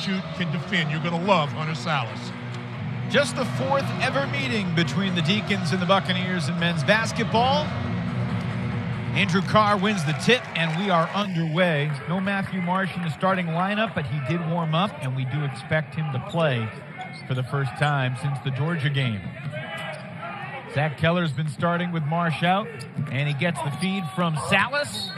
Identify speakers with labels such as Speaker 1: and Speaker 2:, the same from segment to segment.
Speaker 1: shoot, can defend. You're going to love Hunter Salis.
Speaker 2: Just the 4th ever meeting between the Deacons and the Buccaneers in men's basketball. Andrew Carr wins the tip, and we are underway. No Matthew Marsh in the starting lineup, but he did warm up, and we do expect him to play for the first time since the Georgia game. Zach Keller's been starting with Marsh out, and he gets the feed from Salis,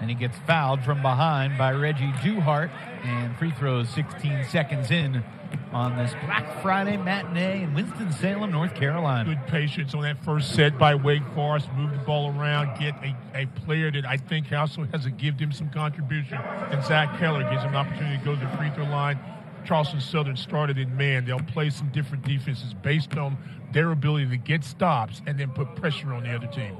Speaker 2: and he gets fouled from behind by Reggie Duhart, and free throws 16 seconds in on this Black Friday matinee in Winston-Salem, North Carolina.
Speaker 1: Good patience on that first set by Wake Forest. Move the ball around, get a player that I think also has to give them some contribution. And Zach Keller gives him an opportunity to go to the free throw line. Charleston Southern started in man. They'll play some different defenses based on their ability to get stops and then put pressure on the other team.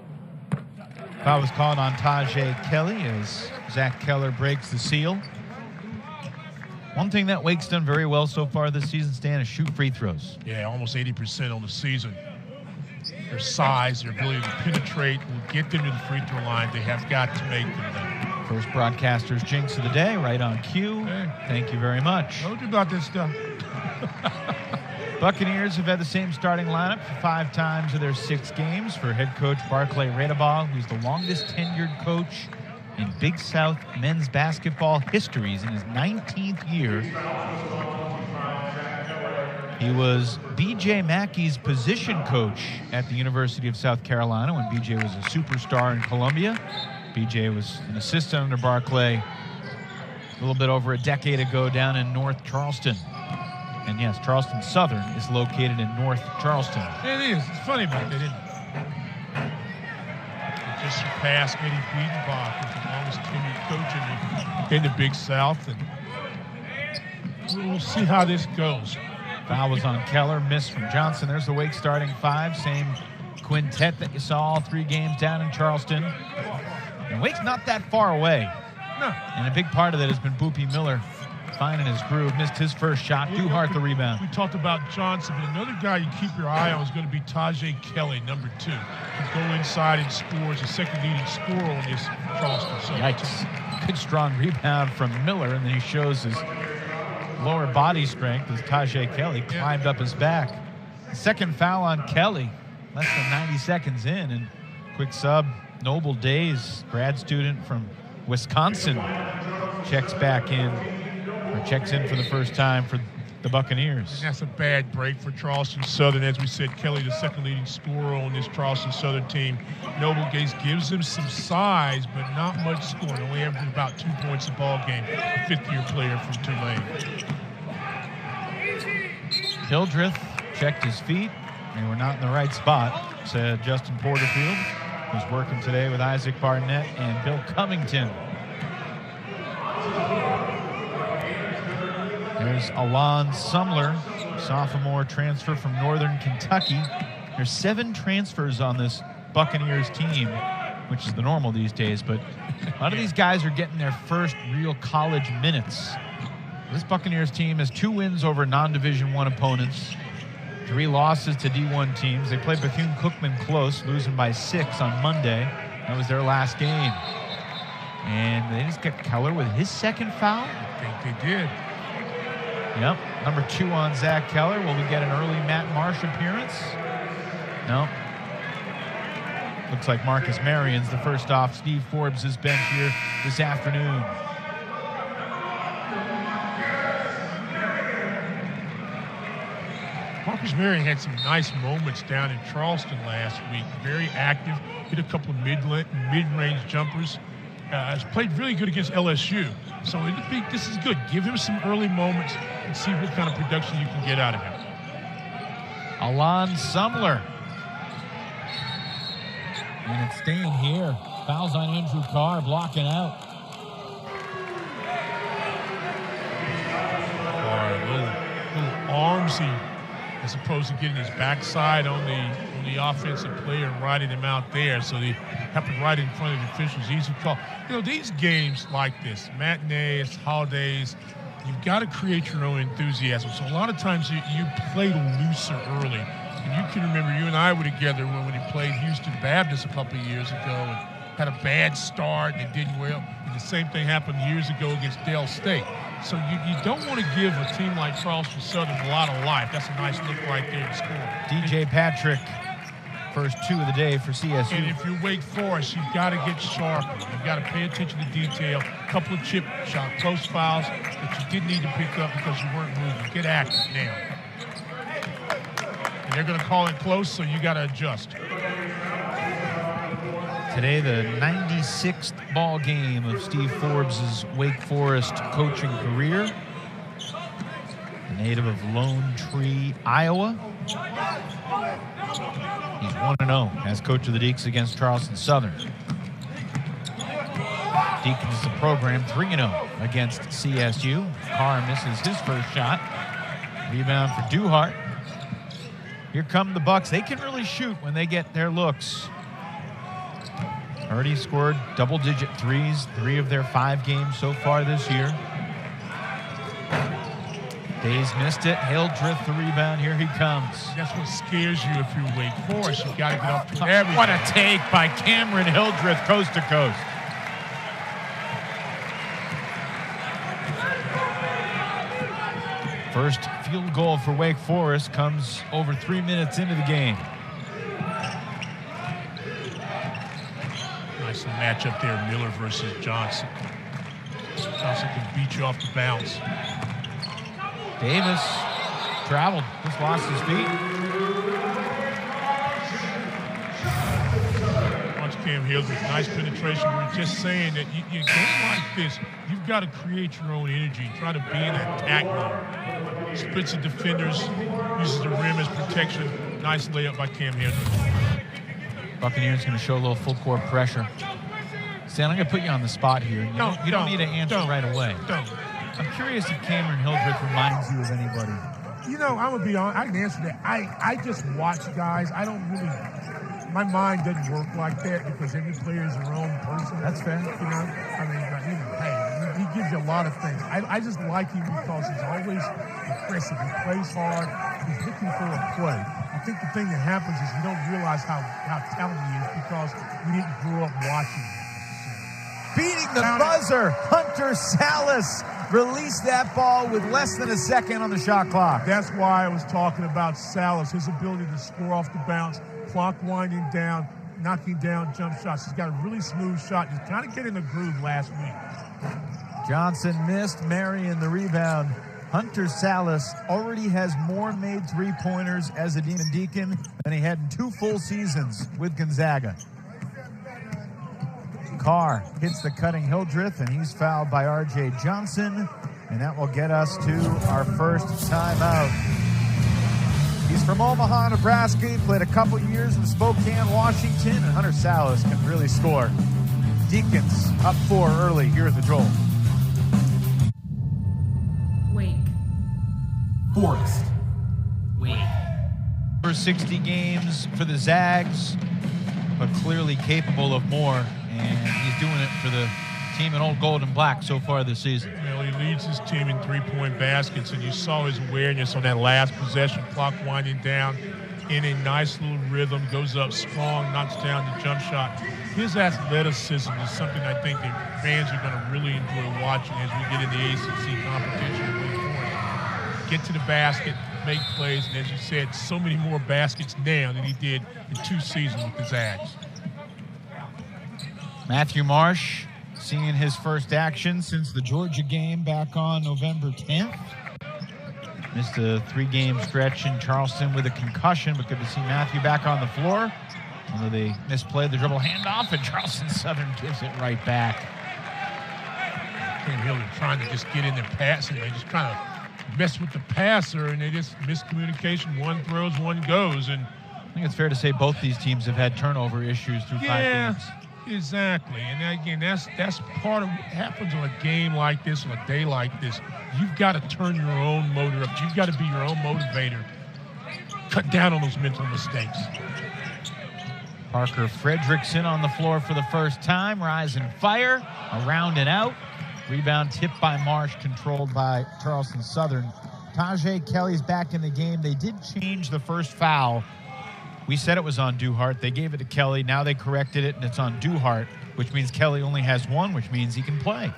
Speaker 2: Foul was called on Tajay Kelly as Zach Keller breaks the seal. One thing that Wake's done very well so far this season, Stan, is shoot free throws.
Speaker 1: Yeah, almost 80% on the season. Their size, their ability to penetrate will get them to the free throw line. They have got to make them though.
Speaker 2: First broadcaster's jinx of the day, right on cue.
Speaker 1: Hey.
Speaker 2: Thank you very much.
Speaker 1: Told you about this stuff.
Speaker 2: Buccaneers have had the same starting lineup for 5 times of their 6 games for head coach Barclay Redabaugh, who's the longest tenured coach in Big South men's basketball histories in his 19th year. He was B.J. Mackey's position coach at the University of South Carolina when B.J. was a superstar in Columbia. B.J. was an assistant under Barclay a little bit over a decade ago down in North Charleston. And yes, Charleston Southern is located in North Charleston.
Speaker 1: It is. It's funny about that, isn't it? Just surpassed Eddie Biedenbach as the longest tenured coach in the Big South. And we'll see how this goes.
Speaker 2: Foul was on Keller, miss from Johnson. There's the Wake starting 5, same quintet that you saw all 3 games down in Charleston. And Wake's not that far away.
Speaker 1: No.
Speaker 2: And a big part of that has been Boopy Miller finding his groove, missed his first shot. Duhart the rebound.
Speaker 1: We talked about Johnson, but another guy you keep your eye on is going to be Tajay Kelly, number 2. He go inside and scores, the second leading scorer on this Charleston. So
Speaker 2: yikes. Good strong rebound from Miller, and then he shows his lower body strength as Tajay Kelly climbed up his back. Second foul on Kelly, less than 90 seconds in, and quick sub, Noble Days, grad student from Wisconsin, checks back in. Checks in for the first time for the Buccaneers.
Speaker 1: And that's a bad break for Charleston Southern. As we said, Kelly, the second leading scorer on this Charleston Southern team. Noble Gates gives him some size, but not much scoring. Only averaging about 2 points a ball game. A 5th-year player from Tulane.
Speaker 2: Hildreth checked his feet. They were not in the right spot, said Justin Porterfield, who's working today with Isaac Barnett and Bill Covington. There's Alon Sumler, sophomore transfer from Northern Kentucky. There's 7 transfers on this Buccaneers team, which is the normal these days, but a lot of these guys are getting their first real college minutes. This Buccaneers team has 2 wins over non-Division I opponents, 3 losses to D1 teams. They played Bethune-Cookman close, losing by 6 on Monday. That was their last game. And they just got Keller with his second foul.
Speaker 1: I think they did.
Speaker 2: Yep, number 2 on Zach Keller. Will we get an early Matt Marsh appearance? No. Looks like Marcus Marion's the first off Steve Forbes' bench here this afternoon.
Speaker 1: Marcus Marion had some nice moments down in Charleston last week. Very active, hit a couple of mid-range jumpers. Has played really good against LSU. So this is good. Give him some early moments and see what kind of production you can get out of him.
Speaker 2: Alon Sumler. And it's staying here. Fouls on Andrew Carr, blocking out.
Speaker 1: Carr, a little armsy as opposed to getting his backside on the offensive player and riding him out there. So they happen right in front of the officials. Easy call. You know, these games like this, matinees, holidays, you've got to create your own enthusiasm. So a lot of times you play looser early. And you can remember you and I were together when he played Houston Baptist a couple of years ago and had a bad start and it didn't well. And the same thing happened years ago against Dale State. So you don't want to give a team like Charleston Southern a lot of life. That's a nice look right there to score.
Speaker 2: DJ Patrick, first 2 of the day for CSU.
Speaker 1: And if you're Wake Forest, you've got to get sharper. You've got to pay attention to detail. A couple of chip shot, close fouls that you didn't need to pick up because you weren't moving. Get active now. And they're going to call it close, so you got to adjust.
Speaker 2: Today, the 96th ball game of Steve Forbes' Wake Forest coaching career. A native of Lone Tree, Iowa. He's 1-0 as coach of the Deacs against Charleston Southern. Deacons the program 3-0 against CSU. Carr misses his first shot. Rebound for Duhart. Here come the Bucks. They can really shoot when they get their looks. Already scored double-digit threes, 3 of their 5 games so far this year. Days missed it. Hildreth the rebound. Here he comes.
Speaker 1: That's what scares you if you're Wake Forest. You've got to get up to everything.
Speaker 2: What a take by Cameron Hildreth, coast to coast. First field goal for Wake Forest comes over 3 minutes into the game.
Speaker 1: Nice matchup there, Miller versus Johnson. Johnson can beat you off the bounce.
Speaker 2: Davis traveled, just lost his feet.
Speaker 1: Watch Cam Hildreth, nice penetration. We were just saying that you game like this, you've got to create your own energy. Try to be in attack mode. Splits the defenders, uses the rim as protection. Nice layup by Cam Hildreth.
Speaker 2: Buccaneers going to show a little full court pressure. Stan, I'm going to put you on the spot here. You don't need to answer right away.
Speaker 1: Don't.
Speaker 2: I'm curious if Cameron Hildreth reminds you of anybody.
Speaker 1: You know, I'm going to be honest. I can answer that. I just watch guys. I don't really, my mind doesn't work like that because every player is their own person.
Speaker 2: That's fair.
Speaker 1: You know, I mean, hey, he gives you a lot of things. I just like him because he's always impressive. He plays hard. He's looking for a play. I think the thing that happens is you don't realize how talented he is because we didn't grow up watching him.
Speaker 3: Beating the buzzer, Hunter Salis released that ball with less than a second on the shot clock.
Speaker 1: That's why I was talking about Salis, his ability to score off the bounce, clock winding down, knocking down jump shots. He's got a really smooth shot. Just kind of get in the groove last week.
Speaker 3: Johnson missed, Marion the rebound. Hunter Salis already has more made three-pointers as a Demon Deacon than he had in 2 full seasons with Gonzaga. Carr hits the cutting Hildreth, and he's fouled by R.J. Johnson, and that will get us to our first timeout. He's from Omaha, Nebraska. He played a couple years in Spokane, Washington, and Hunter Salis can really score. Deacons up 4 early here at the Joel.
Speaker 4: Wake
Speaker 3: Forest.
Speaker 4: Wake.
Speaker 2: First 60 games for the Zags, but clearly capable of more. And he's doing it for the team in old gold and black so far this season.
Speaker 1: Well, he leads his team in three-point baskets, and you saw his awareness on that last possession, clock winding down in a nice little rhythm, goes up strong, knocks down the jump shot. His athleticism is something I think that fans are going to really enjoy watching as we get in the ACC competition. Get to the basket, make plays, and as you said, so many more baskets now than he did in 2 seasons with the Zags.
Speaker 2: Matthew Marsh seeing his first action since the Georgia game back on November 10th. Missed a 3-game stretch in Charleston with a concussion, but good to see Matthew back on the floor. Although they misplayed the dribble handoff, and Charleston Southern gives it right back.
Speaker 1: Cam Hildreth trying to just get in there passing. They just trying to mess with the passer, and they just miscommunication. One throws, one goes. And
Speaker 2: I think it's fair to say both these teams have had turnover issues through 5 games.
Speaker 1: Exactly, and again, that's part of what happens on a game like this, on a day like this. You've got to turn your own motor up. You've got to be your own motivator. Cut down on those mental mistakes.
Speaker 2: Parker Fredrickson on the floor for the first time. Rise and fire, around and out. Rebound tipped by Marsh, controlled by Charleston Southern. Tajay Kelly's back in the game. They did change the first foul. We said it was on Duhart. They gave it to Kelly. Now they corrected it, and it's on Duhart, which means Kelly only has 1, which means he can play.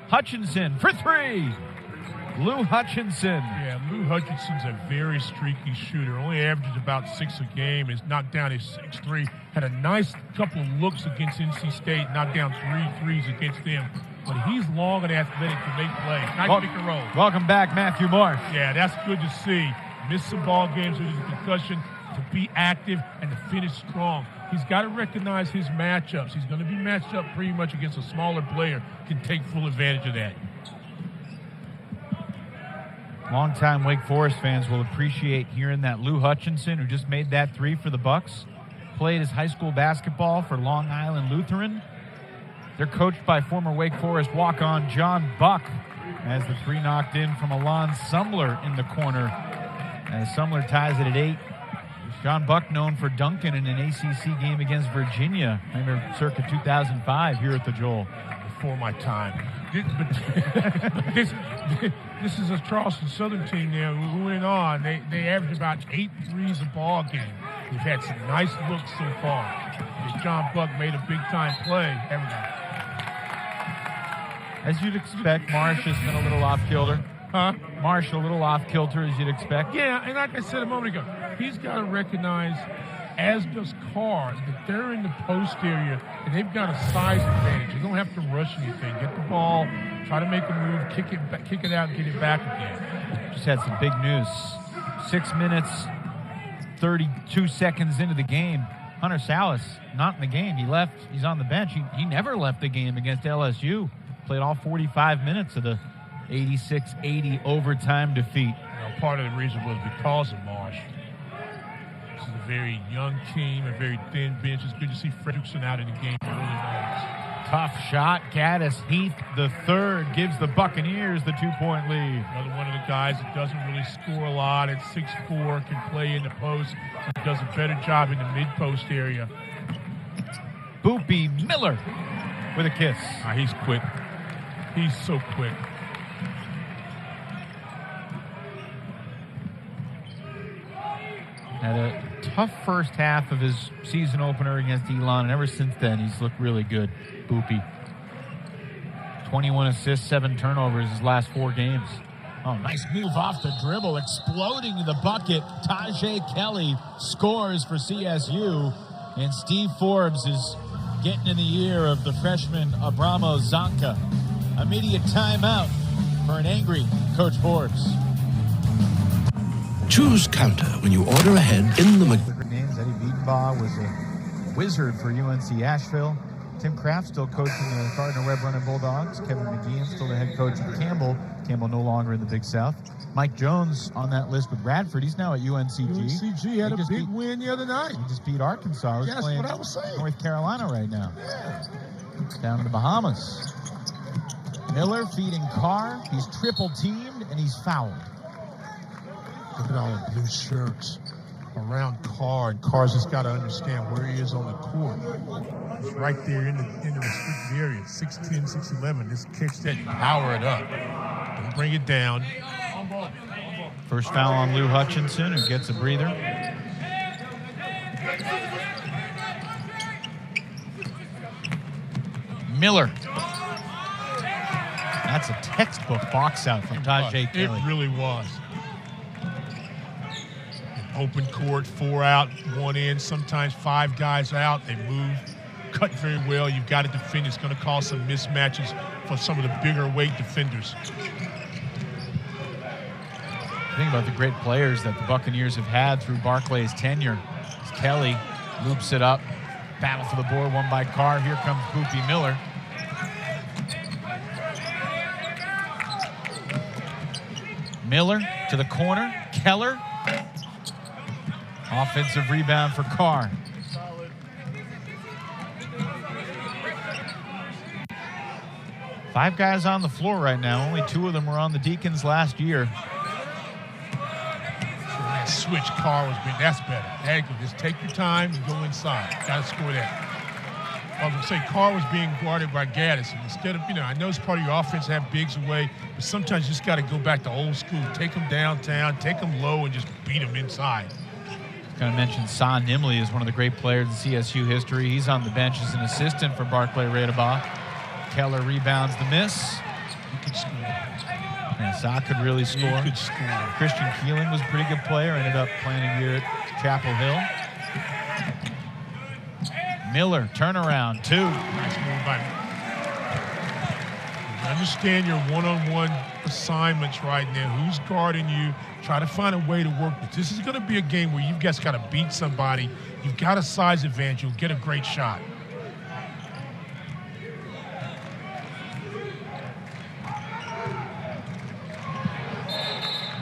Speaker 2: Hutchinson for 3. Lou Hutchinson.
Speaker 1: Yeah, Lou Hutchinson's a very streaky shooter. Only averages about 6 a game. Is knocked down his 6'3". Had a nice couple of looks against NC State. Knocked down 3 threes against them. But he's long and athletic to make plays. Not pick and roll.
Speaker 2: Welcome back, Matthew Marsh.
Speaker 1: Yeah, that's good to see. Missed some ball games with his concussion. To be active and to finish strong. He's got to recognize his matchups. He's going to be matched up pretty much against a smaller player. Can take full advantage of that.
Speaker 2: Longtime Wake Forest fans will appreciate hearing that Lou Hutchinson, who just made that 3 for the Bucks, played his high school basketball for Long Island Lutheran. They're coached by former Wake Forest walk-on John Buck, as the 3 knocked in from Alon Sumler in the corner. As Sumler ties it at 8. John Buck known for dunking in an ACC game against Virginia, remember circa 2005 here at the Joel.
Speaker 1: Before my time. This is a Charleston Southern team now who went on. They average about 8 threes a ball game. They've had some nice looks so far. John Buck made a big-time play.
Speaker 2: As you'd expect, Marsh has been a little off-kilter.
Speaker 1: Huh?
Speaker 2: Marsh a little off-kilter, as you'd expect.
Speaker 1: Yeah, and like I said a moment ago, he's got to recognize, as does Carr, that they're in the post area and they've got a size advantage. You don't have to rush anything. Get the ball, try to make a move, kick it out, and get it back again.
Speaker 2: Just had some big news. 6 minutes, 32 seconds into the game. Hunter Salis, not in the game. He left. He's on the bench. He never left the game against LSU. Played all 45 minutes of the 86-80 overtime defeat.
Speaker 1: Part of the reason was because of Marsh. This is a very young team, a very thin bench. It's good to see Fredrickson out in the game. Really nice.
Speaker 2: Tough shot. Gaddis Heath the third gives the Buccaneers the 2-point lead.
Speaker 1: Another one of the guys that doesn't really score a lot at 6'4", can play in the post. Does a better job in the mid-post area.
Speaker 2: Boopy Miller with a kiss.
Speaker 1: He's quick. He's so quick.
Speaker 2: Had a tough first half of his season opener against Elon, and ever since then, he's looked really good. Boopy. 21 assists, 7 turnovers his last 4 games.
Speaker 5: Oh, nice move off the dribble, exploding to the bucket. Tajay Kelly scores for CSU, and Steve Forbes is getting in the ear of the freshman Abramo Zonka. Immediate timeout for an angry Coach Forbes.
Speaker 6: Choose Counter when you order ahead in the...
Speaker 3: Names. Eddie Wiedenbaugh was a wizard for UNC Asheville. Tim Kraft still coaching the Gardner-Webb Running Bulldogs. Kevin McGeehan still the head coach at Campbell. Campbell no longer in the Big South. Mike Jones on that list with Bradford. He's now at UNCG.
Speaker 7: UNCG had a big win the other night.
Speaker 3: He just beat Arkansas.
Speaker 7: That's what I was saying.
Speaker 3: North Carolina right now.
Speaker 7: Yeah.
Speaker 3: Down in the Bahamas. Miller feeding Carr. He's triple teamed and he's fouled.
Speaker 7: Look at all the blue shirts around Carr, and Carr's just got to understand where he is on the court.
Speaker 1: It's right there in the restricted area, 6'10", 6'11". Just catch that, power it up. Don't bring it down.
Speaker 2: First foul on Lou Hutchinson, who gets a breather. Miller. That's a textbook box out from Tajay Kelly.
Speaker 1: It really was. Open court, 4 out, 1 in, sometimes 5 guys out. They move, cut very well. You've got to defend. It's going to cause some mismatches for some of the bigger weight defenders.
Speaker 2: Think about the great players that the Buccaneers have had through Barclay's tenure. Kelly loops it up. Battle for the board, won by Carr. Here comes Boopy Miller. Miller to the corner. Keller. Offensive rebound for Carr. Five guys on the floor right now. Only 2 of them were on the Deacons last year.
Speaker 1: That switch Carr was being, that's better. There you go. Just take your time and go inside. Got to score that. I was going to say Carr was being guarded by Gaddis. Instead of, I know it's part of your offense to have bigs away, but sometimes you just got to go back to old school. Take them downtown, take them low, and just beat them inside.
Speaker 2: Going to mention Sa Nimley is one of the great players in CSU history. He's on the bench as an assistant for Barclay Redebaugh. Keller rebounds the miss.
Speaker 1: You can score.
Speaker 2: Yeah, Sock could really score.
Speaker 1: He could score.
Speaker 2: Christian Keeling was a pretty good player. Ended up playing a year at Chapel Hill. Miller, turnaround, 2.
Speaker 1: Nice move by him. Understand your one-on-one assignments right now. Who's guarding you? Try to find a way to work with. This is going to be a game where you've just got to beat somebody. You've got a size advantage. You'll get a great shot.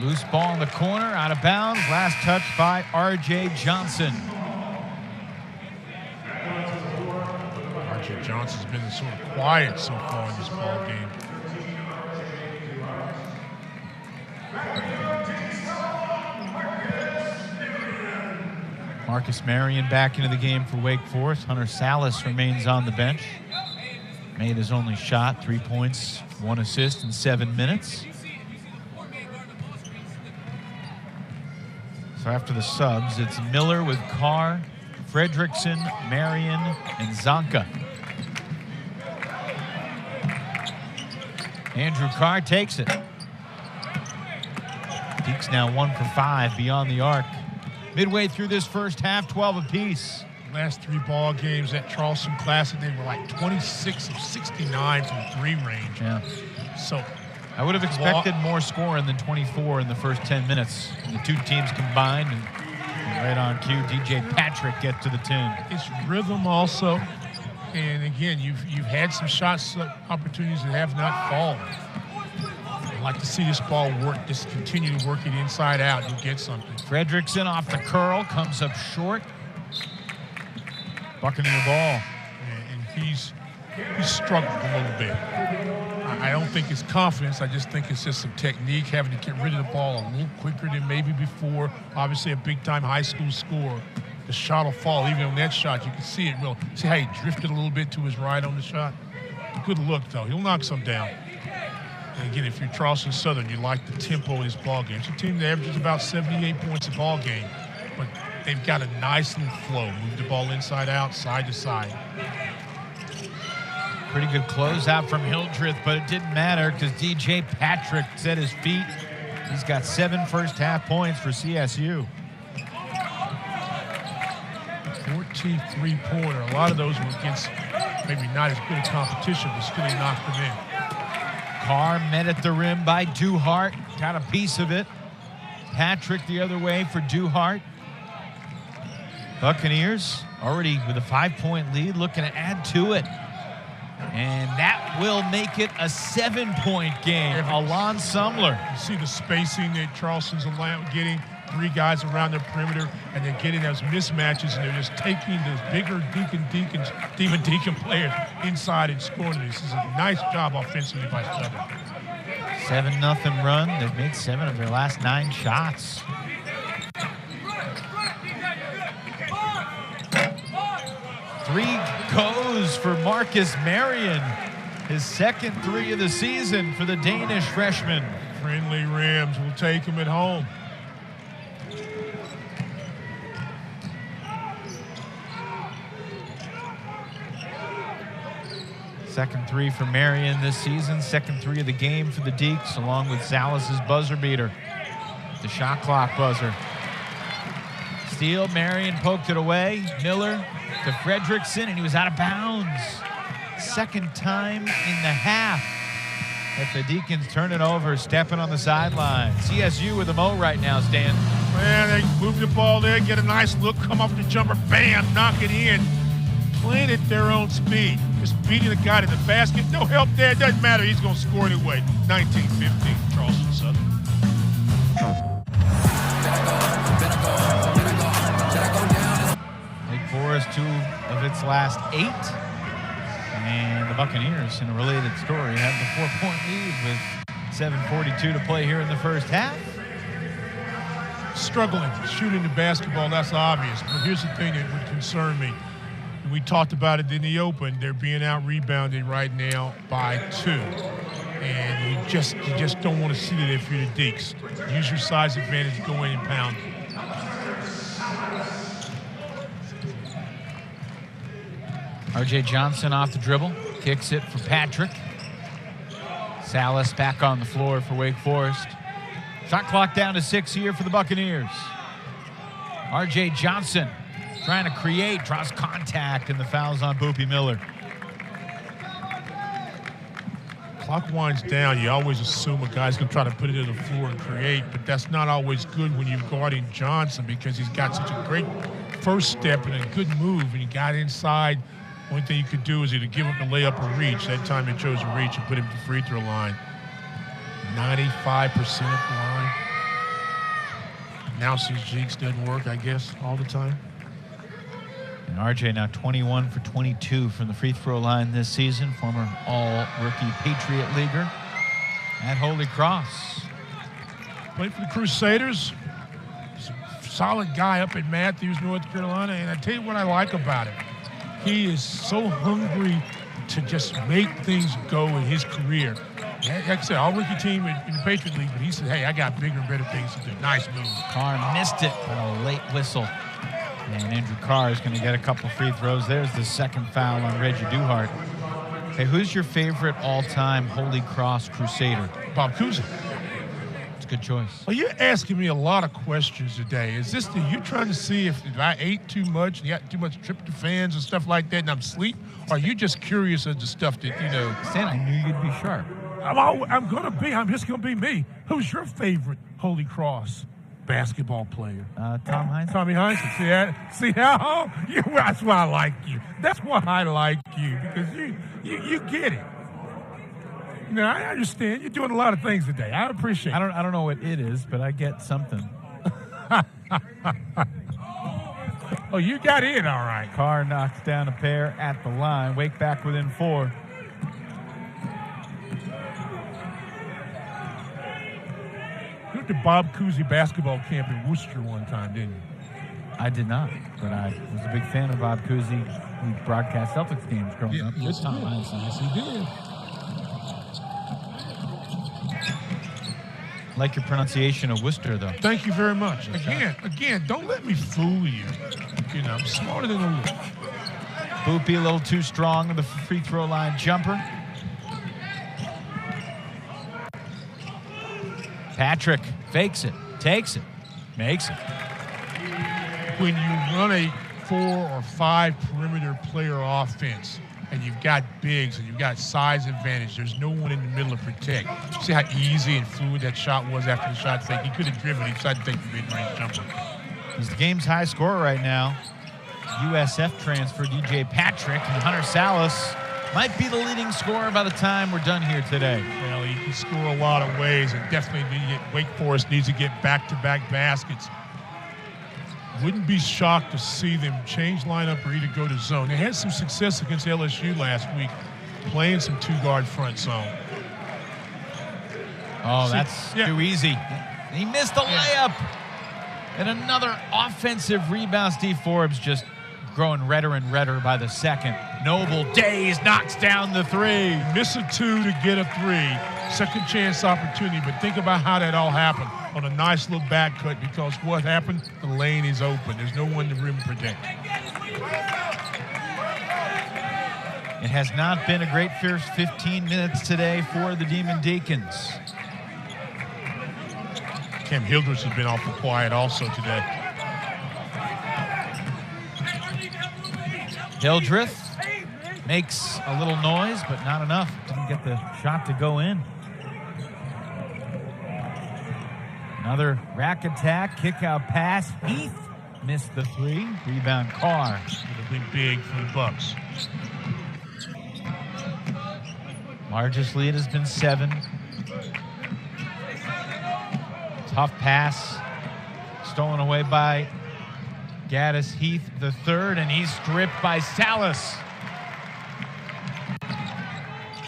Speaker 2: Loose ball in the corner, out of bounds. Last touch by R.J. Johnson.
Speaker 1: R.J. Johnson's been sort of quiet so far in this ball game.
Speaker 2: Marcus Marion back into the game for Wake Forest. Hunter Salis remains on the bench. Made his only shot, 3 points, 1 assist in 7 minutes. So after the subs, it's Miller with Carr, Fredrickson, Marion, and Zonka. Andrew Carr takes it. Deacs now 1 for 5 beyond the arc. Midway through this first half, 12 apiece.
Speaker 1: Last 3 ball games at Charleston Classic, they were like 26 of 69 from 3 range.
Speaker 2: Yeah.
Speaker 1: So
Speaker 2: I would have expected more scoring than 24 in the first 10 minutes. The two teams combined, and right on cue, DJ Patrick gets to the 10.
Speaker 1: It's rhythm also. And again, you've had some shots, opportunities that have not fallen. I'd like to see this ball work, just continue to work it inside out. You'll get something.
Speaker 2: Fredrickson off the curl, comes up short. Buccaneer ball.
Speaker 1: And he's struggled a little bit. I don't think it's confidence. I just think it's just some technique, having to get rid of the ball a little quicker than maybe before. Obviously, a big-time high school score. The shot will fall. Even on that shot, you can see it real. See how he drifted a little bit to his right on the shot? Good look, though. He'll knock some down. And again, if you're Charleston Southern, you like the tempo in this ball game. It's a team that averages about 78 points a ball game, but they've got a nice little flow. Move the ball inside out, side to side.
Speaker 2: Pretty good closeout from Hildreth, but it didn't matter because DJ Patrick set his feet. He's got 7 first-half points for CSU.
Speaker 1: 14 three-pointer. A lot of those were against maybe not as good a competition, but still he knocked them in.
Speaker 2: Carr met at the rim by Duhart. Got a piece of it. Patrick the other way for Duhart. Buccaneers already with a 5-point lead, looking to add to it. And that will make it a 7-point game. Alon Sumler.
Speaker 1: You see the spacing that Charleston's getting. 3 guys around the perimeter, and they're getting those mismatches, and they're just taking those bigger Demon Deacon players inside and scoring. This is a nice job offensively by Southern.
Speaker 2: 7-0 run. They've made 7 of their last 9 shots. Three goes for Marcus Marion. His second 3 of the season for the Danish freshman.
Speaker 1: Friendly Rams will take him at home.
Speaker 2: Second 3 for Marion this season. Second 3 of the game for the Deacs, along with Salis' buzzer beater. The shot clock buzzer. Steal, Marion poked it away. Miller to Fredrickson, and he was out of bounds. Second time in the half that the Deacons turn it over, stepping on the sideline. CSU with the mo right now, Stan.
Speaker 1: Man, they move the ball there, get a nice look, come off the jumper, bam, knock it in. Playing at their own speed. Just beating the guy to the basket. No help there. It doesn't matter. He's going to score anyway. 19-15, Charleston Southern.
Speaker 2: Wake Forest, 2 of its last 8. And the Buccaneers, in a related story, have the 4-point lead with 7:42 to play here in the first half.
Speaker 1: Struggling, shooting the basketball, that's obvious. But here's the thing that would concern me. We talked about it in the open. They're being out-rebounded right now by 2. And you just don't want to see that if you're the Deacs. Use your size advantage, go in and pound. R.J.
Speaker 2: Johnson off the dribble, kicks it for Patrick. Salis back on the floor for Wake Forest. Shot clock down to 6 here for the Buccaneers. R.J. Johnson trying to create, draws contact, and the foul's on Boopy Miller.
Speaker 1: Clock winds down. You always assume a guy's going to try to put it to the floor and create, but that's not always good when you're guarding Johnson because he's got such a great first step and a good move, and he got inside. Only thing you could do is either give him the layup or reach. That time he chose to reach and put him to the free throw line. 95% at the line. Now since Jeeks doesn't work, I guess, all the time.
Speaker 2: And RJ now 21 for 22 from the free throw line this season. Former all-rookie Patriot Leaguer at Holy Cross.
Speaker 1: Played for the Crusaders. He's a solid guy up in Matthews, North Carolina. And I tell you what I like about him. He is so hungry to just make things go in his career. Like I said, all-rookie team in the Patriot League, but he said, hey, I got bigger and better things to do. Nice move.
Speaker 2: Carr missed it on a late whistle. And Andrew Carr is going to get a couple free throws. There's the second foul on Reggie Duhart. Hey, who's your favorite all-time Holy Cross Crusader?
Speaker 1: Bob Cousy.
Speaker 2: It's a good choice.
Speaker 1: Well, you're asking me a lot of questions today. Is this you trying to see if I ate too much, and got too much tryptophans and stuff like that, and I'm asleep? Or are you just curious of the stuff that, you know?
Speaker 2: Stan, I knew you'd be sharp.
Speaker 1: I'm just going to be me. Who's your favorite Holy Cross basketball player?
Speaker 2: Tom Hines.
Speaker 1: Tommy Hines. See how? That's why I like you. That's why I like you, because you get it. You know, I understand. You're doing a lot of things today. I appreciate it.
Speaker 2: I don't know what it is, but I get something.
Speaker 1: Oh, you got in all right.
Speaker 2: Carr knocks down a pair at the line. Wake back within 4.
Speaker 1: You went to Bob Cousy basketball camp in Worcester one time, didn't you?
Speaker 2: I did not, but I was a big fan of Bob Cousy. He broadcast Celtics games growing up.
Speaker 5: Good time. Yes, he did.
Speaker 2: I like your pronunciation of Worcester, though.
Speaker 1: Thank you very much. Again, don't let me fool you. You know, I'm smarter than a look.
Speaker 2: Boopy a little too strong with the free throw line jumper. Patrick fakes it, takes it, makes it.
Speaker 1: When you run a 4 or 5 perimeter player offense and you've got bigs and you've got size advantage, there's no one in the middle to protect. See how easy and fluid that shot was after the shot fake? He could have driven. He decided to take the mid-range jumper.
Speaker 2: He's the game's high scorer right now. USF transfer DJ Patrick, and Hunter Salis might be the leading scorer by the time we're done here today.
Speaker 1: Well, he can score a lot of ways, and definitely Wake Forest needs to get back-to-back baskets. Wouldn't be shocked to see them change lineup or either go to zone. They had some success against LSU last week, playing some two-guard front zone.
Speaker 2: Oh, that's too easy. He missed the layup. And another offensive rebound. Steve Forbes just growing redder and redder by the second. Noble Days knocks down the 3.
Speaker 1: Miss a 2 to get a 3. Second chance opportunity, but think about how that all happened on a nice little back cut, because what happened? The lane is open. There's no one to rim protect.
Speaker 2: It has not been a great first 15 minutes today for the Demon Deacons.
Speaker 1: Cam Hildreth has been awful quiet also today.
Speaker 2: Hildreth makes a little noise, but not enough. Didn't get the shot to go in. Another rack attack, kick out pass. Heath missed the 3. Rebound Carr.
Speaker 1: Would have been big for the Bucks.
Speaker 2: Largest lead has been 7. Tough pass, stolen away by Gaddis Heath the 3rd, and he's stripped by Salis.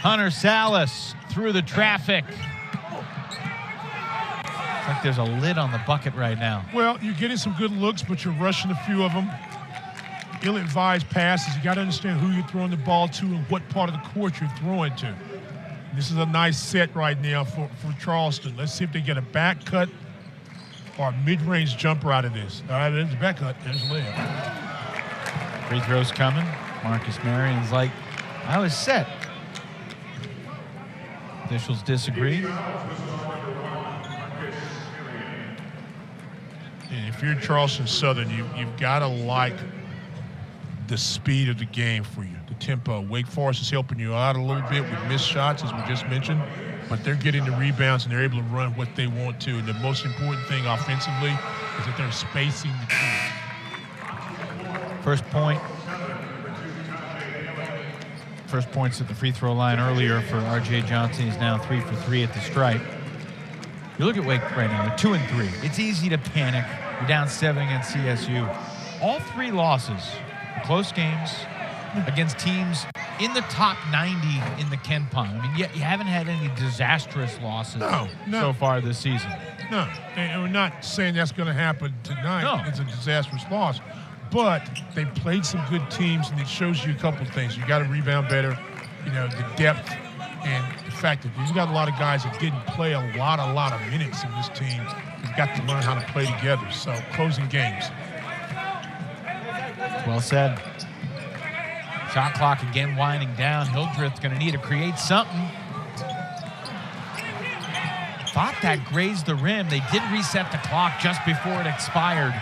Speaker 2: Hunter Salis through the traffic. It's like there's a lid on the bucket right now.
Speaker 1: Well, you're getting some good looks, but you're rushing a few of them. Ill-advised passes. You got to understand who you're throwing the ball to and what part of the court you're throwing to. This is a nice set right now for Charleston. Let's see if they get a back cut or a mid-range jumper out of this. All right, there's a back cut. There's a layup.
Speaker 2: Free throws coming. Marcus Marion's like, I was set. Officials disagree.
Speaker 1: And if you're Charleston Southern, you've got to like the speed of the game for you, the tempo. Wake Forest is helping you out a little bit with missed shots, as we just mentioned, but they're getting the rebounds and they're able to run what they want to. And the most important thing offensively is that they're spacing the court.
Speaker 2: First points at the free throw line earlier for R.J. Johnson. He's now 3 for 3 at the stripe. You look at Wake right now, they're 2 and 3. It's easy to panic. You're down 7 against CSU. All 3 losses, close games against teams in the top 90 in the Ken Pom. I mean, you haven't had any disastrous losses so far this season.
Speaker 1: No, and we're not saying that's going to happen tonight.
Speaker 2: No.
Speaker 1: It's a disastrous loss. But they played some good teams, and it shows you a couple of things. You got to rebound better, the depth, and the fact that you've got a lot of guys that didn't play a lot of minutes in this team. You've got to learn how to play together. So, closing games.
Speaker 2: Well said. Shot clock again winding down. Hildreth's going to need to create something. Thought that grazed the rim. They did reset the clock just before it expired.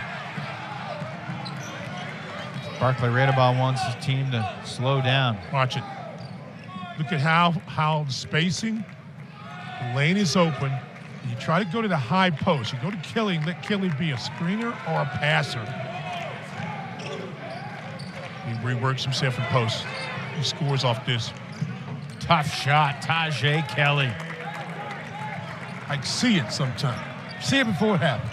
Speaker 2: Barclay Radeball wants his team to slow down.
Speaker 1: Watch it. Look at how the spacing, the lane is open. You try to go to the high post. You go to Kelly and let Kelly be a screener or a passer. He reworks himself in post. He scores off this.
Speaker 2: Tough shot, Tajay Kelly.
Speaker 1: I see it sometime. See it before it happens.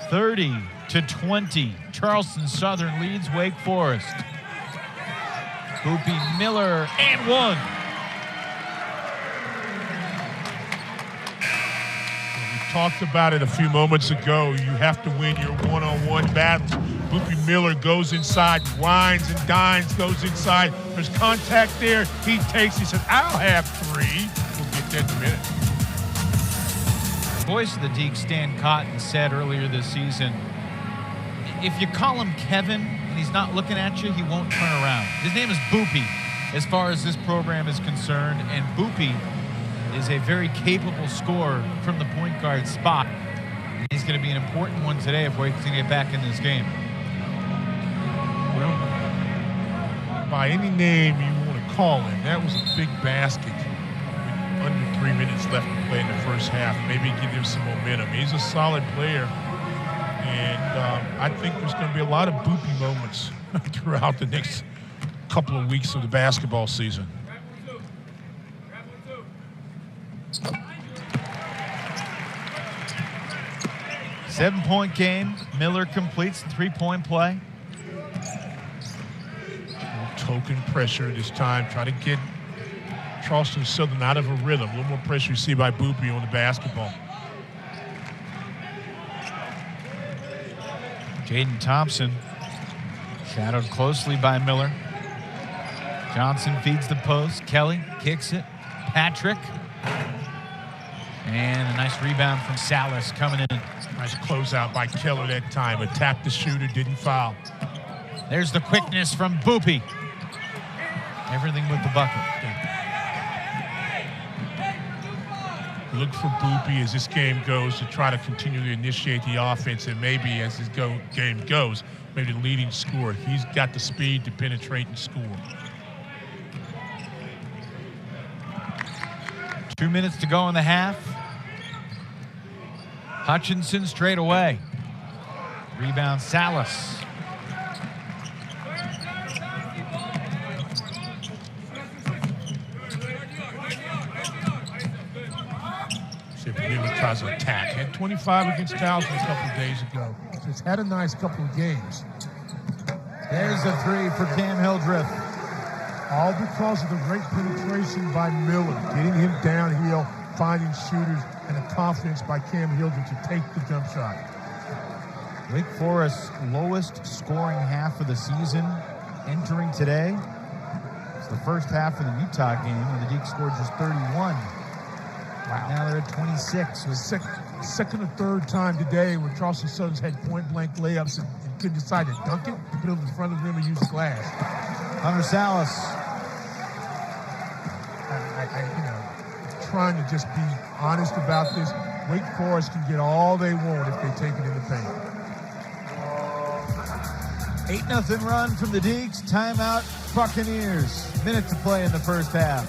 Speaker 2: 30-20. Charleston Southern leads Wake Forest. Boopy Miller and one.
Speaker 1: We talked about it a few moments ago. You have to win your one-on-one battles. Boopy Miller goes inside, winds and dines, goes inside. There's contact there. He takes. He says, "I'll have 3." We'll get that in a minute.
Speaker 2: The voice of the Deacs, Stan Cotton, said earlier this season, if you call him Kevin and he's not looking at you, he won't turn around. His name is Boopy as far as this program is concerned, and Boopy is a very capable scorer from the point guard spot. He's going to be an important one today if Wake's going to get back in this game.
Speaker 1: Well, by any name you want to call him, that was a big basket. Under 3 minutes left to play in the first half. Maybe give him some momentum. He's a solid player. And I think there's going to be a lot of Boopy moments throughout the next couple of weeks of the basketball season.
Speaker 2: Seven-point game. Miller completes the three-point play.
Speaker 1: Token pressure this time. Try to get Charleston Southern out of a rhythm. A little more pressure you see by Boopy on the basketball.
Speaker 2: Jaden Thompson shadowed closely by Miller. Johnson feeds the post. Kelly kicks it. Patrick. And a nice rebound from Salis coming in.
Speaker 1: Nice closeout by Keller that time. Attacked the shooter, didn't foul.
Speaker 2: There's the quickness from Boopy. Everything with the bucket.
Speaker 1: Look for Boopy as this game goes to try to continue to initiate the offense, and maybe as this game goes, maybe the leading scorer. He's got the speed to penetrate and score.
Speaker 2: 2 minutes to go in the half. Hutchinson straight away. Rebound Salis.
Speaker 1: Miller tries to attack. Had 25 against Towson a couple of days ago.
Speaker 7: So it's had a nice couple of games.
Speaker 3: There's the 3 for Cam Hildreth.
Speaker 7: All because of the great penetration by Miller, getting him downhill, finding shooters, and the confidence by Cam Hildreth to take the jump shot.
Speaker 3: Wake Forest's lowest scoring half of the season entering today. It's the first half of the Utah game when the Deacs scored just 31. Wow. Now they're at 26.
Speaker 7: Second or third time today where Charleston Southern's had point-blank layups and couldn't decide to dunk it, put it over the front of the rim and use the glass.
Speaker 3: Hunter Salis.
Speaker 7: trying to just be honest about this. Wake Forest can get all they want if they take it in the paint.
Speaker 3: 8-0 run from the Deacs. Timeout, Buccaneers. Minute to play in the first half.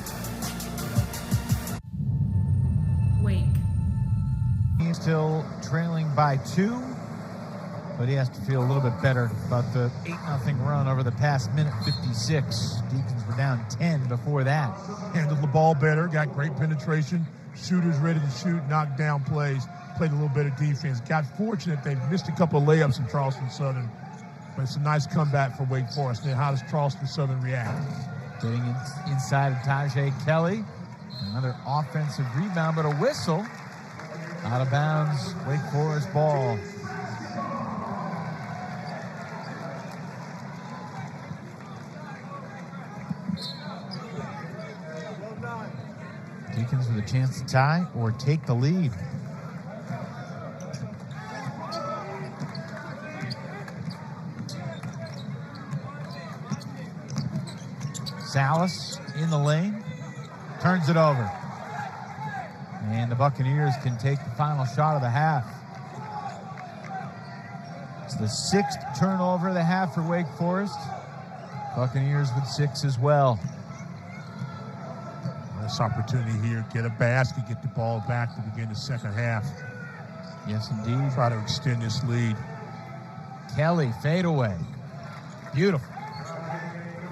Speaker 4: Wake.
Speaker 3: He's still trailing by 2, but he has to feel a little bit better about the 8-0 run over the past minute 56. Deacons were down 10 before that.
Speaker 7: Handled the ball better, got great penetration, shooters ready to shoot, knocked down plays, played a little bit of defense. Got fortunate they missed a couple of layups in Charleston Southern, but it's a nice comeback for Wake Forest. Then how does Charleston Southern react?
Speaker 3: Getting inside of Tajay Kelly. Another offensive rebound, but a whistle. Out of bounds, Wake Forest ball. Deacons with a chance to tie or take the lead. Salis in the lane, turns it over. And the Buccaneers can take the final shot of the half. It's the 6th turnover of the half for Wake Forest. Buccaneers with 6 as well.
Speaker 7: Nice opportunity here. Get a basket, get the ball back to begin the second half.
Speaker 3: Yes, indeed.
Speaker 7: Try to extend this lead.
Speaker 3: Kelly, fadeaway. Beautiful.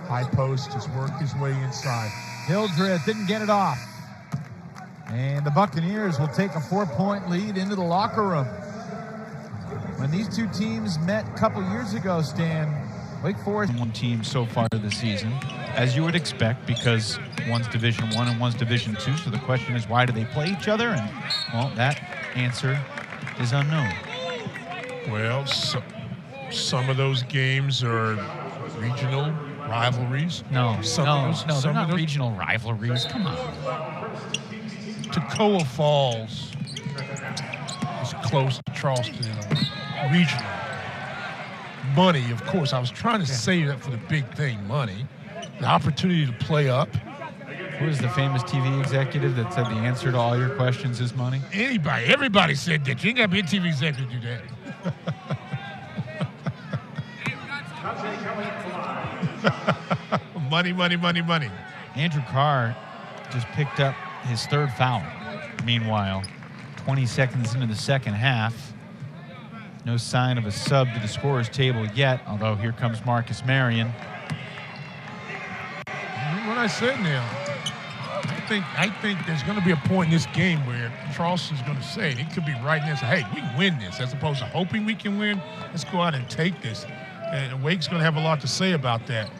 Speaker 7: High post, just worked his way inside.
Speaker 3: Hildreth didn't get it off. And the Buccaneers will take a 4-point lead into the locker room. When these two teams met a couple years ago, Stan, Wake Forest.
Speaker 2: One team so far this season, as you would expect, because one's Division I and one's Division II. So the question is, why do they play each other? And, well, that answer is unknown.
Speaker 1: Well, some of those games are regional rivalries.
Speaker 2: No, they're not
Speaker 1: those
Speaker 2: regional rivalries. Come on.
Speaker 1: Toccoa Falls is close to Charleston, regional. Money, of course. I was trying to save that for the big thing, money. The opportunity to play up.
Speaker 2: Who is the famous TV executive that said the answer to all your questions is money?
Speaker 1: Everybody said that. You ain't got to be a TV executive to do that. Money, money, money, money.
Speaker 2: Andrew Carr just picked up his 3rd foul. Meanwhile, 20 seconds into the second half, no sign of a sub to the scorer's table yet, although here comes Marcus Marion.
Speaker 1: What I said now, I think there's going to be a point in this game where Charleston's going to say, it could be right now, hey, we can win this, as opposed to hoping we can win. Let's go out and take this. And Wake's going to have a lot to say about that.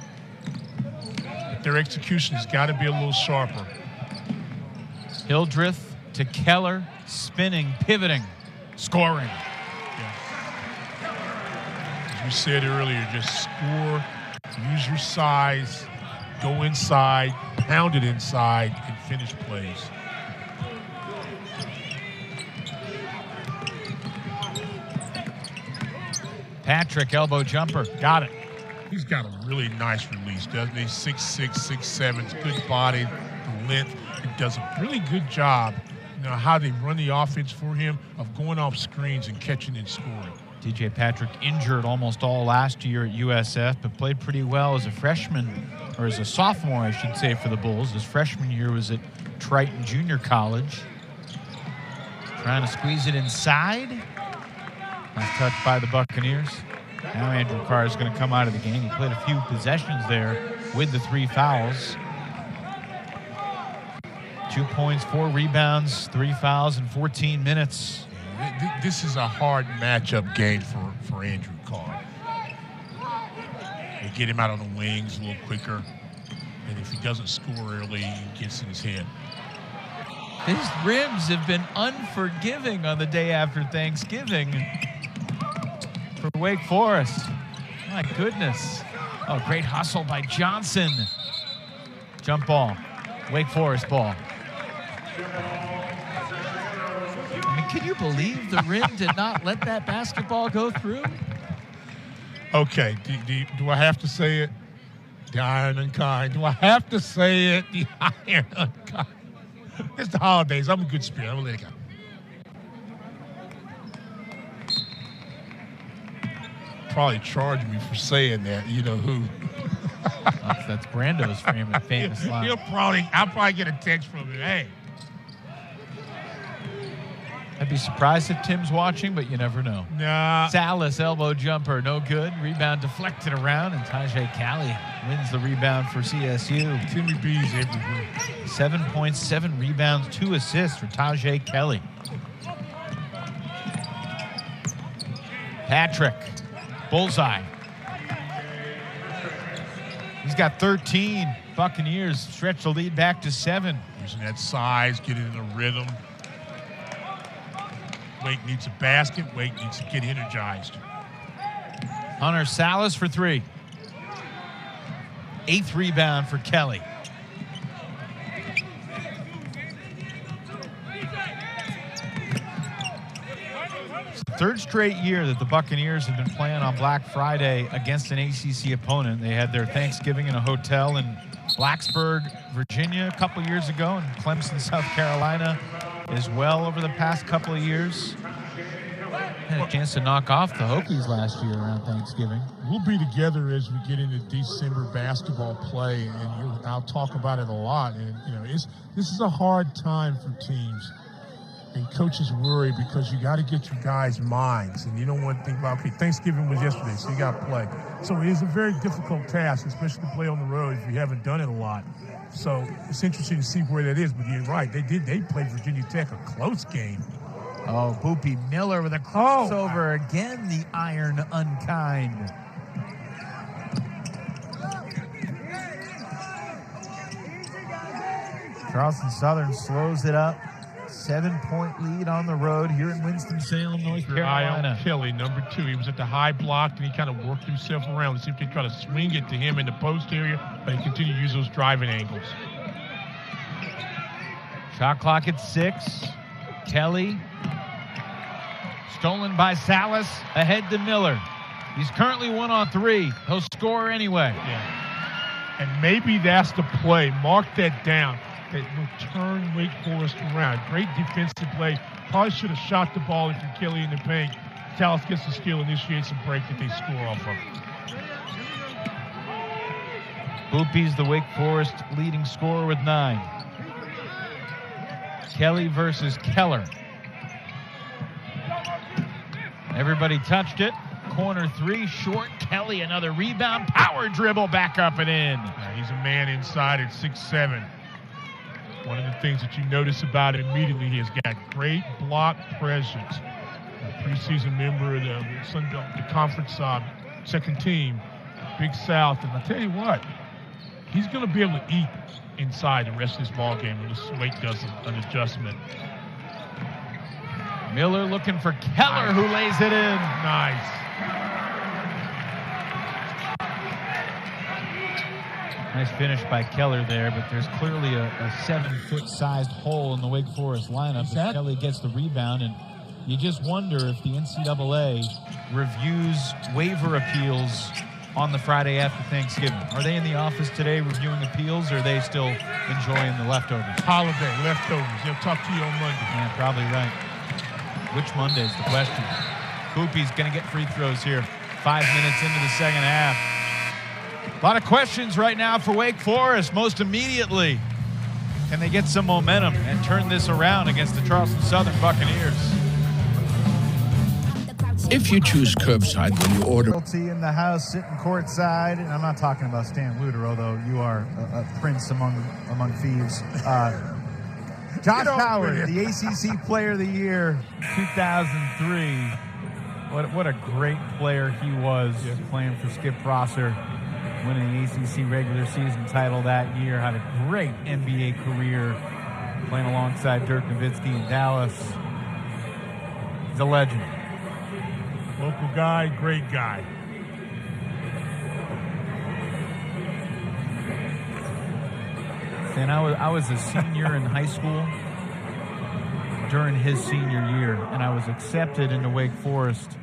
Speaker 1: But their execution has got to be a little sharper.
Speaker 2: Hildreth to Keller, spinning, pivoting, scoring.
Speaker 1: As we said earlier, just score, use your size, go inside, pound it inside, and finish plays.
Speaker 2: Patrick, elbow jumper, got it.
Speaker 1: He's got a really nice release, doesn't he? 6'6", 6'7", good body, the length. He does a really good job, how they run the offense for him of going off screens and catching and scoring.
Speaker 2: DJ Patrick injured almost all last year at USF, but played pretty well as a freshman, or as a sophomore, I should say, for the Bulls. His freshman year was at Triton Junior College. Trying to squeeze it inside. Nice touch by the Buccaneers. Now Andrew Carr is going to come out of the game. He played a few possessions there with the 3 fouls. 2 points, 4 rebounds, 3 fouls in 14 minutes.
Speaker 1: This is a hard matchup game for Andrew Carr. They get him out on the wings a little quicker, and if he doesn't score early, he gets in his head.
Speaker 2: His rims have been unforgiving on the day after Thanksgiving for Wake Forest. My goodness. Oh, great hustle by Johnson. Jump ball. Wake Forest ball. I mean, can you believe the rim did not let that basketball go through?
Speaker 1: Okay, do I have to say it? The iron unkind. Do I have to say it? The iron unkind. It's the holidays. I'm a good spirit. I'm going to let it go. Probably charge me for saying that. You know who?
Speaker 2: That's Brando's famous line.
Speaker 1: I'll probably get a text from him. Hey.
Speaker 2: I'd be surprised if Tim's watching, but you never know.
Speaker 1: Nah.
Speaker 2: Salis, elbow jumper, no good. Rebound deflected around, and Tajay Cali wins the rebound for CSU.
Speaker 1: Timmy B's everywhere.
Speaker 2: 7 points, 7 rebounds, 2 assists for Tajay Kelly. Patrick, bullseye. He's got 13. Buccaneers stretch the lead back to 7.
Speaker 1: Using that size, getting in a rhythm. Wake needs a basket. Wake needs to get energized.
Speaker 2: Hunter Salis for 3. 8th rebound for Kelly. It's the 3rd straight year that the Buccaneers have been playing on Black Friday against an ACC opponent. They had their Thanksgiving in a hotel in Blacksburg, Virginia a couple years ago, and Clemson, South Carolina as well over the past couple of years. Had a chance to knock off the Hokies last year around Thanksgiving.
Speaker 1: We'll be together as we get into December basketball play, and I'll talk about it a lot. And this is a hard time for teams, and coaches worry because you got to get your guys' minds, and you don't want to think about, okay, Thanksgiving was yesterday, so you got to play. So it is a very difficult task, especially to play on the road if you haven't done it a lot. So it's interesting to see where that is, but you're right. They played Virginia Tech a close game.
Speaker 2: Oh, Boopy Miller with a crossover again. The iron unkind. Charleston Southern slows it up. 7-point lead on the road here in Winston-Salem, North Carolina.
Speaker 1: Kelly, number 2. He was at the high block, and he kind of worked himself around. Let's see if they try to swing it to him in the post area, but he continued to use those driving angles.
Speaker 2: Shot clock at 6. Kelly. Stolen by Salis. Ahead to Miller. He's currently 1 on 3. He'll score anyway.
Speaker 1: Yeah. And maybe that's the play. Mark that down. That will turn Wake Forest around. Great defensive play. Probably should have shot the ball if you're Kelly in the paint. Salis gets the steal, initiates a break that they score off of.
Speaker 2: Boopy's the Wake Forest leading scorer with 9. Kelly versus Keller. Everybody touched it. Corner 3, short. Kelly, another rebound. Power dribble back up and in.
Speaker 1: Yeah, he's a man inside at 6'7". One of the things that you notice about him immediately, he has got great block presence. A preseason member of the Sun Belt, the conference second team, Big South. And I tell you what, he's going to be able to eat inside the rest of this ball game when Wake does an adjustment.
Speaker 2: Miller looking for Keller, who lays it in.
Speaker 1: Nice.
Speaker 2: Nice finish by Keller there, but there's clearly a 7-foot-sized hole in the Wake Forest lineup as Kelly gets the rebound, and you just wonder if the NCAA reviews waiver appeals on the Friday after Thanksgiving. Are they in the office today reviewing appeals, or are they still enjoying the leftovers?
Speaker 1: Holiday, leftovers. They'll talk to you on Monday.
Speaker 2: Yeah, probably right. Which Monday is the question? Boopy's going to get free throws here. 5 minutes into the second half. A lot of questions right now for Wake Forest. Most immediately, can they get some momentum and turn this around against the Charleston Southern Buccaneers?
Speaker 6: If you choose curbside when you order...
Speaker 3: In the house, sitting courtside, and I'm not talking about Stan Luter, although you are a prince among thieves. Josh Howard, the ACC Player of the Year,
Speaker 2: 2003. What a great player he was, playing for Skip Prosser, winning the ACC regular season title that year. Had a great NBA career, playing alongside Dirk Nowitzki in Dallas. He's a legend.
Speaker 1: Local guy, great guy.
Speaker 2: And I was a senior in high school during his senior year, and I was accepted into Wake Forest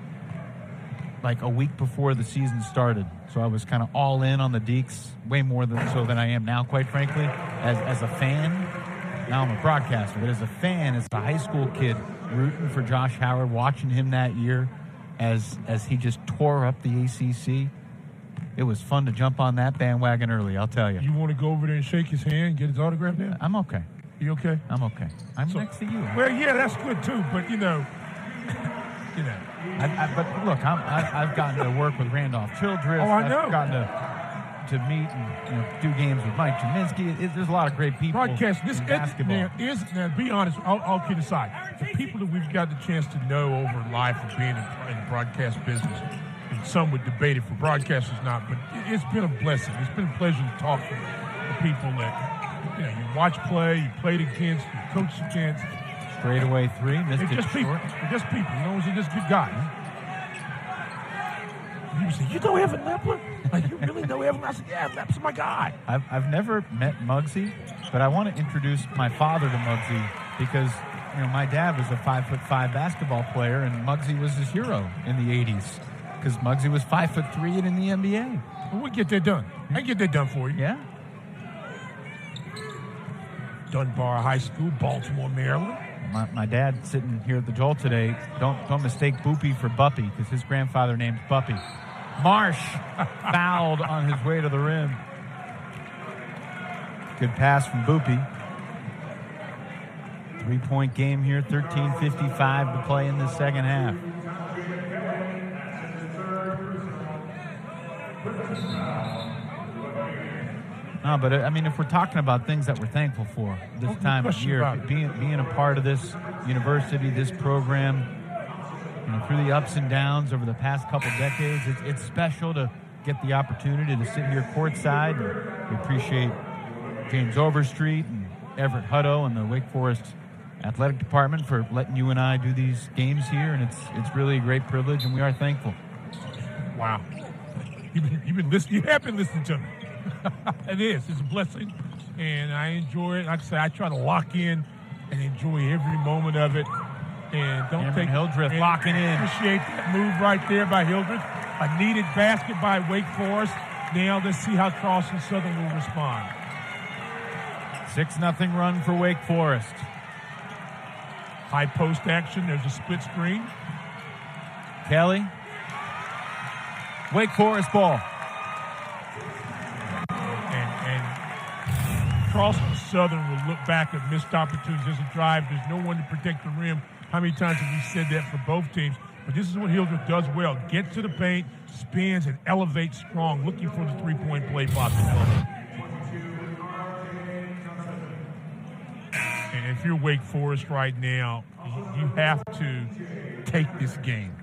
Speaker 2: like a week before the season started. So I was kind of all in on the Deacs, way more than I am now, quite frankly, as a fan. now I'm a broadcaster, but as a fan, as a high school kid, rooting for Josh Howard, watching him that year as he just tore up the ACC, it was fun to jump on that bandwagon early, I'll tell you.
Speaker 7: You want to go over there and shake his hand, get his autograph now?
Speaker 2: I'm okay.
Speaker 7: You okay?
Speaker 2: I'm okay. I'm next to you.
Speaker 7: Well, yeah, that's good too, but you know.
Speaker 2: But look, I've gotten to work with Randolph Hildreth.
Speaker 7: Oh, I know.
Speaker 2: I've gotten to meet and do games with Mike Jaminski. There's a lot of great people in basketball.
Speaker 7: Now, be honest, I'll kid aside. The people that we've got the chance to know over life of being in the broadcast business, and some would debate it for broadcasters not, but it's been a blessing. It's been a pleasure to talk to the people that you watch play, you played against, you coached against.
Speaker 2: Straightaway three, missed it
Speaker 7: just people.
Speaker 2: short.
Speaker 7: They're just people. They're just good guys. You say, you know Evan Lepler? Like, you really know Evan? I said, yeah, Lepler's my guy.
Speaker 2: I've never met Muggsy, but I want to introduce my father to Muggsy because my dad was a 5'5" basketball player, and Muggsy was his hero in the 80s because Muggsy was 5'3" and in the NBA.
Speaker 7: Well, we'll get that done. I can get that done for you.
Speaker 2: Yeah.
Speaker 7: Dunbar High School, Baltimore, Maryland.
Speaker 2: My dad sitting here at the Joel today. Don't mistake Boopy for Buppy because his grandfather named Buppy. Marsh fouled on his way to the rim. Good pass from Boopy. 3-point game here, 13:55 to play in the second half. No, but I mean, if we're talking about things that we're thankful for this time of year, being a part of this university, this program, through the ups and downs over the past couple decades, it's special to get the opportunity to sit here courtside. We appreciate James Overstreet and Everett Hutto and the Wake Forest athletic department for letting you and I do these games here, and it's really a great privilege, and we are thankful.
Speaker 7: Wow, you've been listening. You have been listening to me. It is. It's a blessing, and I enjoy it. Like I said, I try to lock in and enjoy every moment of it. And don't take
Speaker 2: Hildreth locking in.
Speaker 7: Appreciate that move right there by Hildreth. A needed basket by Wake Forest. Now let's see how Charleston Southern will respond.
Speaker 2: 6-0 run for Wake Forest.
Speaker 7: High post action. There's a split screen.
Speaker 2: Kelly. Wake Forest ball.
Speaker 7: Charleston Southern will look back at missed opportunities. There's a drive. There's no one to protect the rim. How many times have we said that for both teams? But this is what Hildreth does well. Get to the paint, spins, and elevates strong, looking for the three-point play possibility. And if you're Wake Forest right now, you have to take this game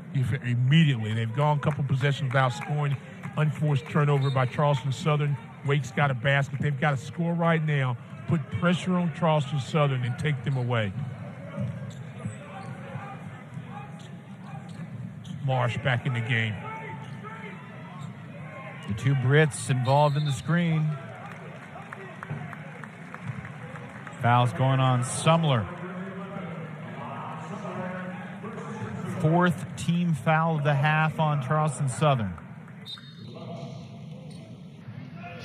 Speaker 7: immediately. They've gone a couple possessions without scoring. Unforced turnover by Charleston Southern. Wake's got a basket. They've got to score right now, put pressure on Charleston Southern, and take them away. Marsh back in the game.
Speaker 2: The two Brits involved in the screen. Fouls going on Sumler. Fourth team foul of the half on Charleston Southern.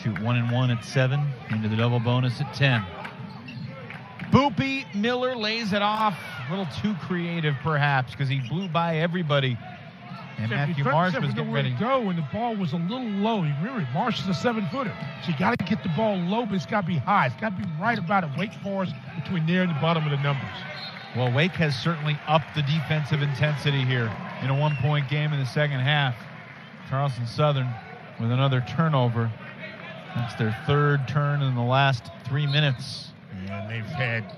Speaker 2: Shoot 1-1 at 7, into the double bonus at 10. Boopy Miller lays it off. A little too creative, perhaps, because he blew by everybody. And Matthew Marsh was getting ready
Speaker 7: to go, and the ball was a little low. Remember, Marsh is a 7-footer, so you got to get the ball low, but it's got to be high. It's got to be right about it. Wake Forest between there and the bottom of the numbers.
Speaker 2: Well, Wake has certainly upped the defensive intensity here in a one-point game in the second half. Charleston Southern with another turnover. That's their third turn in the last 3 minutes.
Speaker 7: And they've had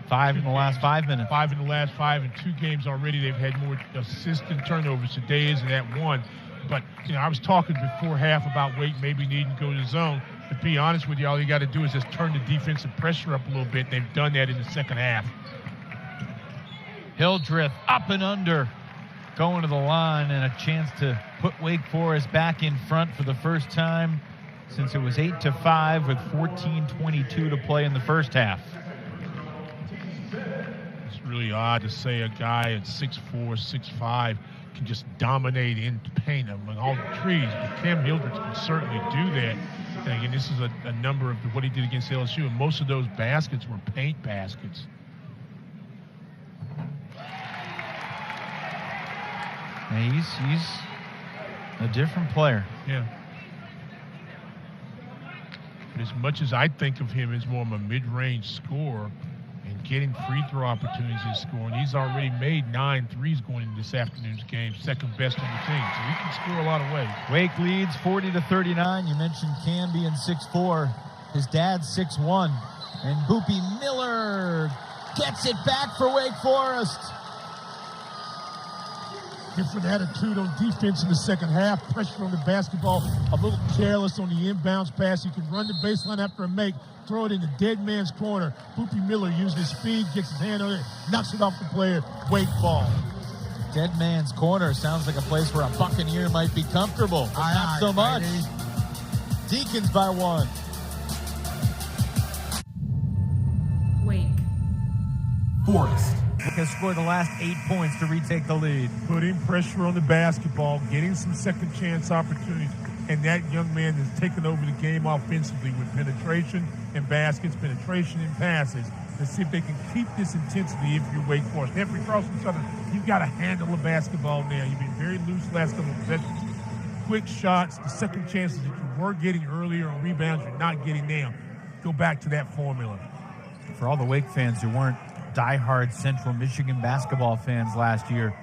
Speaker 2: 5 in the last 5 minutes.
Speaker 7: 5 in the last 5 in 2 games already. They've had more assists and turnovers. Today isn't at 1. But, I was talking before half about Wake maybe needing to go to the zone. To be honest with you, all you got to do is just turn the defensive pressure up a little bit. They've done that in the second half.
Speaker 2: Hildreth up and under, going to the line, and a chance to put Wake Forest back in front for the first time since it was 8-5 with 14:22 to play in the first half.
Speaker 7: It's really odd to say a guy at 6'4", 6'5",
Speaker 1: can just dominate in paint among all the trees. But Cam Hildreth can certainly do that. And again, this is a number of what he did against LSU, and most of those baskets were paint baskets.
Speaker 2: Yeah, he's a different player.
Speaker 1: Yeah. But as much as I think of him as more of a mid-range scorer and getting free throw opportunities and scoring, he's already made 9 threes going into this afternoon's game, second best on the team. So he can score a lot of ways.
Speaker 5: Wake leads 40-39. You mentioned Cam being 6'4". His dad's 6'1". And Boopy Miller gets it back for Wake Forest.
Speaker 7: Different attitude on defense in the second half. Pressure on the basketball. A little careless on the inbounds pass. You can run the baseline after a make, throw it in the dead man's corner. Boopy Miller using his speed, gets his hand on it, knocks it off the player. Wake ball.
Speaker 5: Dead man's corner sounds like a place where a Buccaneer might be comfortable. But not so much. Deacons by 1.
Speaker 4: Wake.
Speaker 3: Forest has scored the last 8 points to retake the lead.
Speaker 7: Putting pressure on the basketball, getting some second chance opportunities. And that young man has taken over the game offensively with penetration and baskets, penetration and passes. Let's see if they can keep this intensity if you're Wake Forest. And for Charleston Southern, you've got to handle the basketball now. You've been very loose last couple of possessions. Quick shots, the second chances that you were getting earlier on rebounds, you're not getting now. Go back to that formula.
Speaker 3: For all the Wake fans who weren't diehard Central Michigan basketball fans last year,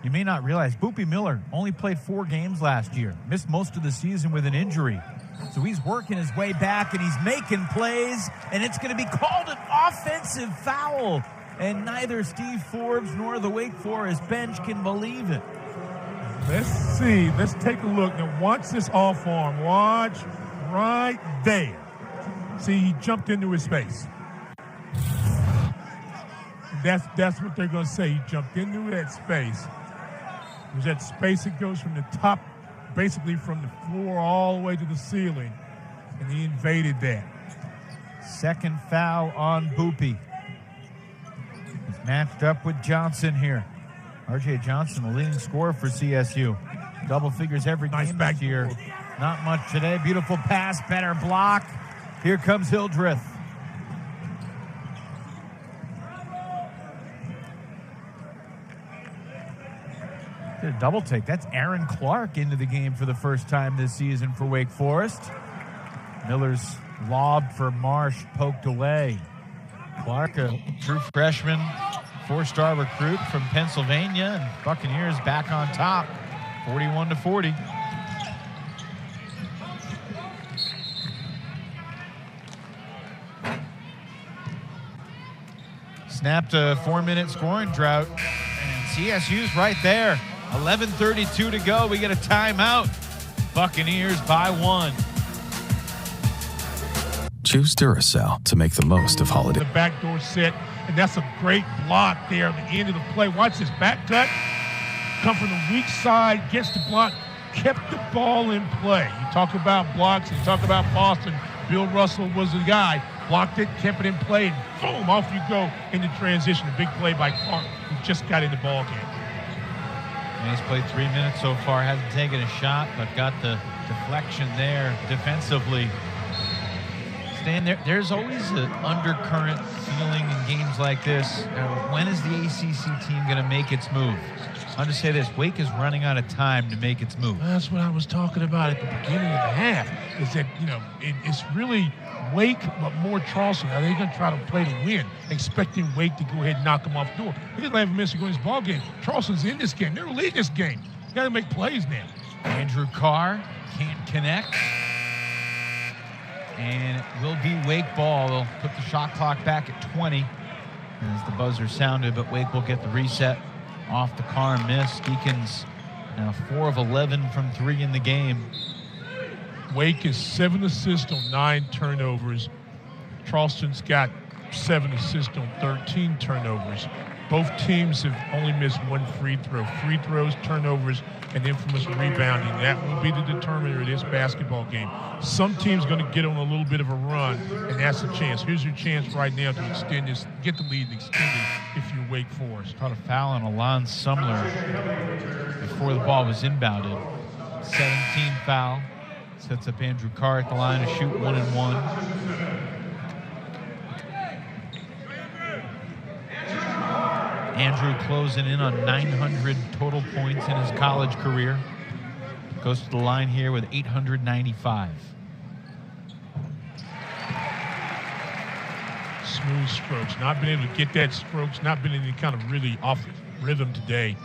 Speaker 3: you may not realize Boopy Miller only played 4 games last year, missed most of the season with an injury. So he's working his way back and he's making plays, and it's going to be called an offensive foul. And neither Steve Forbes nor the Wake Forest bench can believe it.
Speaker 7: Let's see. Let's take a look. Now watch this off arm. Watch right there. See, he jumped into his space. That's what they're going to say. He jumped into that space. There's that space that goes from the top, basically from the floor all the way to the ceiling, and he invaded that.
Speaker 3: Second foul on Boopy. He's matched up with Johnson here. R.J. Johnson, the leading scorer for CSU. Double figures every game this year. Not much today. Beautiful pass, better block. Here comes Hildreth. A double take. That's Aaron Clark into the game for the first time this season for Wake Forest. Miller's lob for Marsh poked away. Clark, a true freshman, 4-star recruit from Pennsylvania, and Buccaneers back on top, 41-40. Snapped a 4-minute scoring drought, and CSU's right there. 11:32 to go. We get a timeout. Buccaneers by 1.
Speaker 8: Choose Duracell to make the most of holiday.
Speaker 7: The backdoor set, and that's a great block there at the end of the play. Watch this back cut. Come from the weak side, gets the block, kept the ball in play. You talk about blocks, you talk about Boston. Bill Russell was the guy. Blocked it, kept it in play, and boom, off you go into transition. A big play by Carr, who just got in the ball game.
Speaker 2: And he's played 3 minutes so far, hasn't taken a shot, but got the deflection there defensively. Stan, there's always an undercurrent feeling in games like this. When is the ACC team going to make its move? I'll just say this, Wake is running out of time to make its move.
Speaker 1: That's what I was talking about at the beginning of the half, is that, it's really Wake, but more Charleston. Are they going to try to play to win, expecting Wake to go ahead and knock them off the door? He doesn't have a minute to go in this ball game. Charleston's in this game. They're leading this game. You got to make plays now.
Speaker 2: Andrew Carr can't connect. And it will be Wake ball. They'll put the shot clock back at 20 as the buzzer sounded, but Wake will get the reset off the Carr miss. Deacons now 4 of 11 from 3 in the game.
Speaker 1: Wake is 7 assists on 9 turnovers. Charleston's got 7 assists on 13 turnovers. Both teams have only missed 1 free throw. Free throws, turnovers, and infamous rebounding. That will be the determiner of this basketball game. Some team's going to get on a little bit of a run, and that's a chance. Here's your chance right now to extend this, get the lead and extend it if you're Wake Forest.
Speaker 2: Caught a foul on Alon Sumler before the ball was inbounded. 17 foul. Sets up Andrew Carr at the line to shoot 1-and-1. Andrew closing in on 900 total points in his college career. Goes to the line here with 895.
Speaker 1: Smooth strokes. Not been able to get that strokes. Not been any kind of really off rhythm today.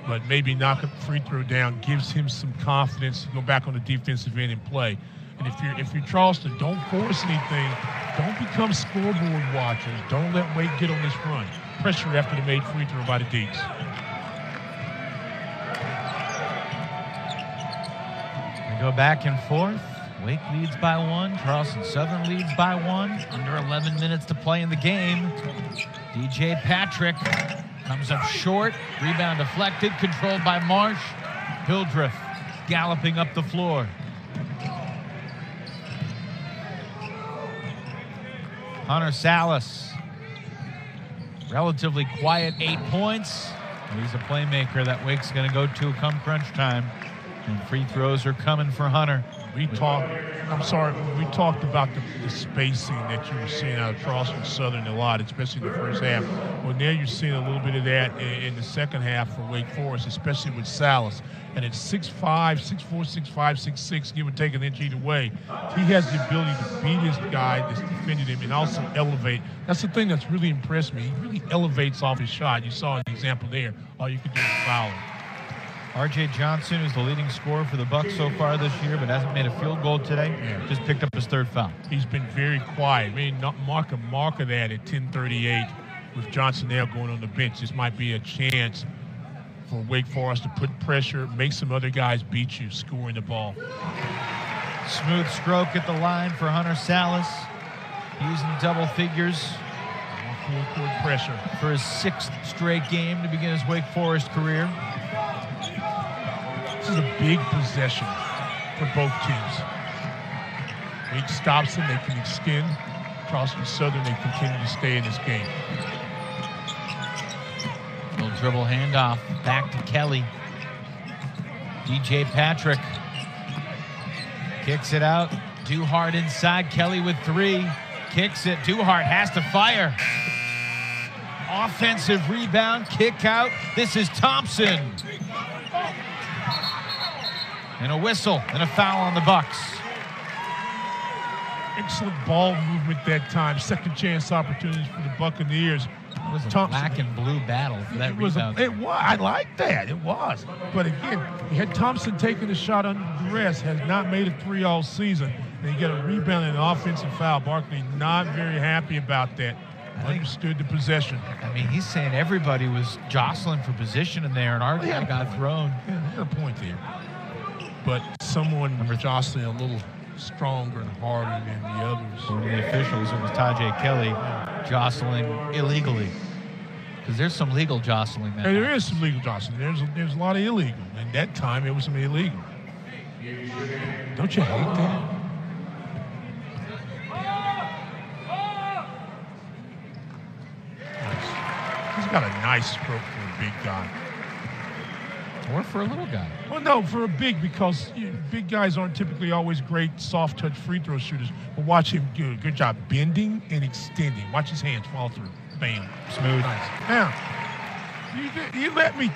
Speaker 1: But maybe knock a free throw down gives him some confidence to go back on the defensive end and play. And if you're Charleston, don't force anything. Don't become scoreboard watchers. Don't let Wake get on this run. Pressure after the made free throw by the Deacs.
Speaker 2: We go back and forth. Wake leads by 1. Charleston Southern leads by 1. Under 11 minutes to play in the game. DJ Patrick comes up short. Rebound deflected. Controlled by Marsh. Hildreth galloping up the floor. Hunter Salis. Relatively quiet 8 points. He's a playmaker that Wake's going to go to come crunch time. And free throws are coming for Hunter.
Speaker 1: We talked about the spacing that you were seeing out of Charleston Southern a lot, especially in the first half. Well, now you're seeing a little bit of that in the second half for Wake Forest, especially with Salis. And at 6'5", 6'4", 6'5", 6'6", give or take an inch either way, he has the ability to beat his guy that's defending him and also elevate. That's the thing that's really impressed me. He really elevates off his shot. You saw an example there. All you could do is foul him.
Speaker 2: R.J. Johnson is the leading scorer for the Bucs so far this year, but hasn't made a field goal today.
Speaker 1: Yeah.
Speaker 2: Just picked up his 3rd foul.
Speaker 1: He's been very quiet. I mean, not mark of that at 10:38 with Johnson now going on the bench. This might be a chance for Wake Forest to put pressure, make some other guys beat you, scoring the ball.
Speaker 2: Smooth stroke at the line for Hunter Salis. Using double figures.
Speaker 1: Full court pressure.
Speaker 2: For his 6th straight game to begin his Wake Forest career.
Speaker 1: This is a big possession for both teams. Wake stops them, they can extend. Charleston Southern, they continue to stay in this game.
Speaker 2: Little dribble handoff back to Kelly. DJ Patrick kicks it out. Duhart inside. Kelly with 3. Kicks it. Duhart has to fire. Offensive rebound, kick out. This is Thompson. And a whistle and a foul on the Bucs.
Speaker 1: Excellent ball movement that time. Second chance opportunities for the Buccaneers.
Speaker 2: It was a black and blue battle for that rebound.
Speaker 1: It was. I like that. It was. But again, you had Thompson taking the shot under duress, has not made a 3 all season. And you get a rebound and an offensive foul. Barkley not very happy about that. Understood the possession.
Speaker 2: I mean, he's saying everybody was jostling for position in there, and our guy got thrown.
Speaker 1: Yeah, he had a point there. But someone jostling a little stronger and harder than the others.
Speaker 2: For the officials, it was Tajay Kelly jostling illegally. Because there's some legal jostling there.
Speaker 1: There is some legal jostling. There's a lot of illegal. And that time, it was some illegal. Don't you hate that? He's got a nice stroke for a big guy.
Speaker 2: Or for a little guy.
Speaker 1: Well, no, for a big, because big guys aren't typically always great soft-touch free throw shooters. But watch him do a good job bending and extending. Watch his hands fall through. Bam.
Speaker 2: Smooth.
Speaker 1: Nice. Now, you let me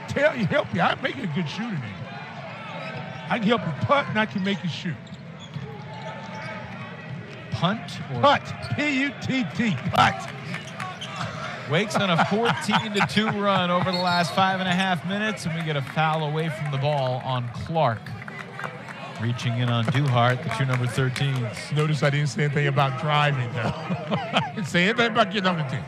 Speaker 1: help you. I'm making a good shooter now. I can help you putt, and I can make you shoot.
Speaker 2: Punt? Or
Speaker 1: Putt. P-U-T-T. Putt.
Speaker 2: Wake's on a 14-2 run over the last 5.5 minutes, and we get a foul away from the ball on Clark. Reaching in on Duhart, the 2 number 13s.
Speaker 1: Notice I didn't say anything about driving, though. I didn't say anything about getting off the tee.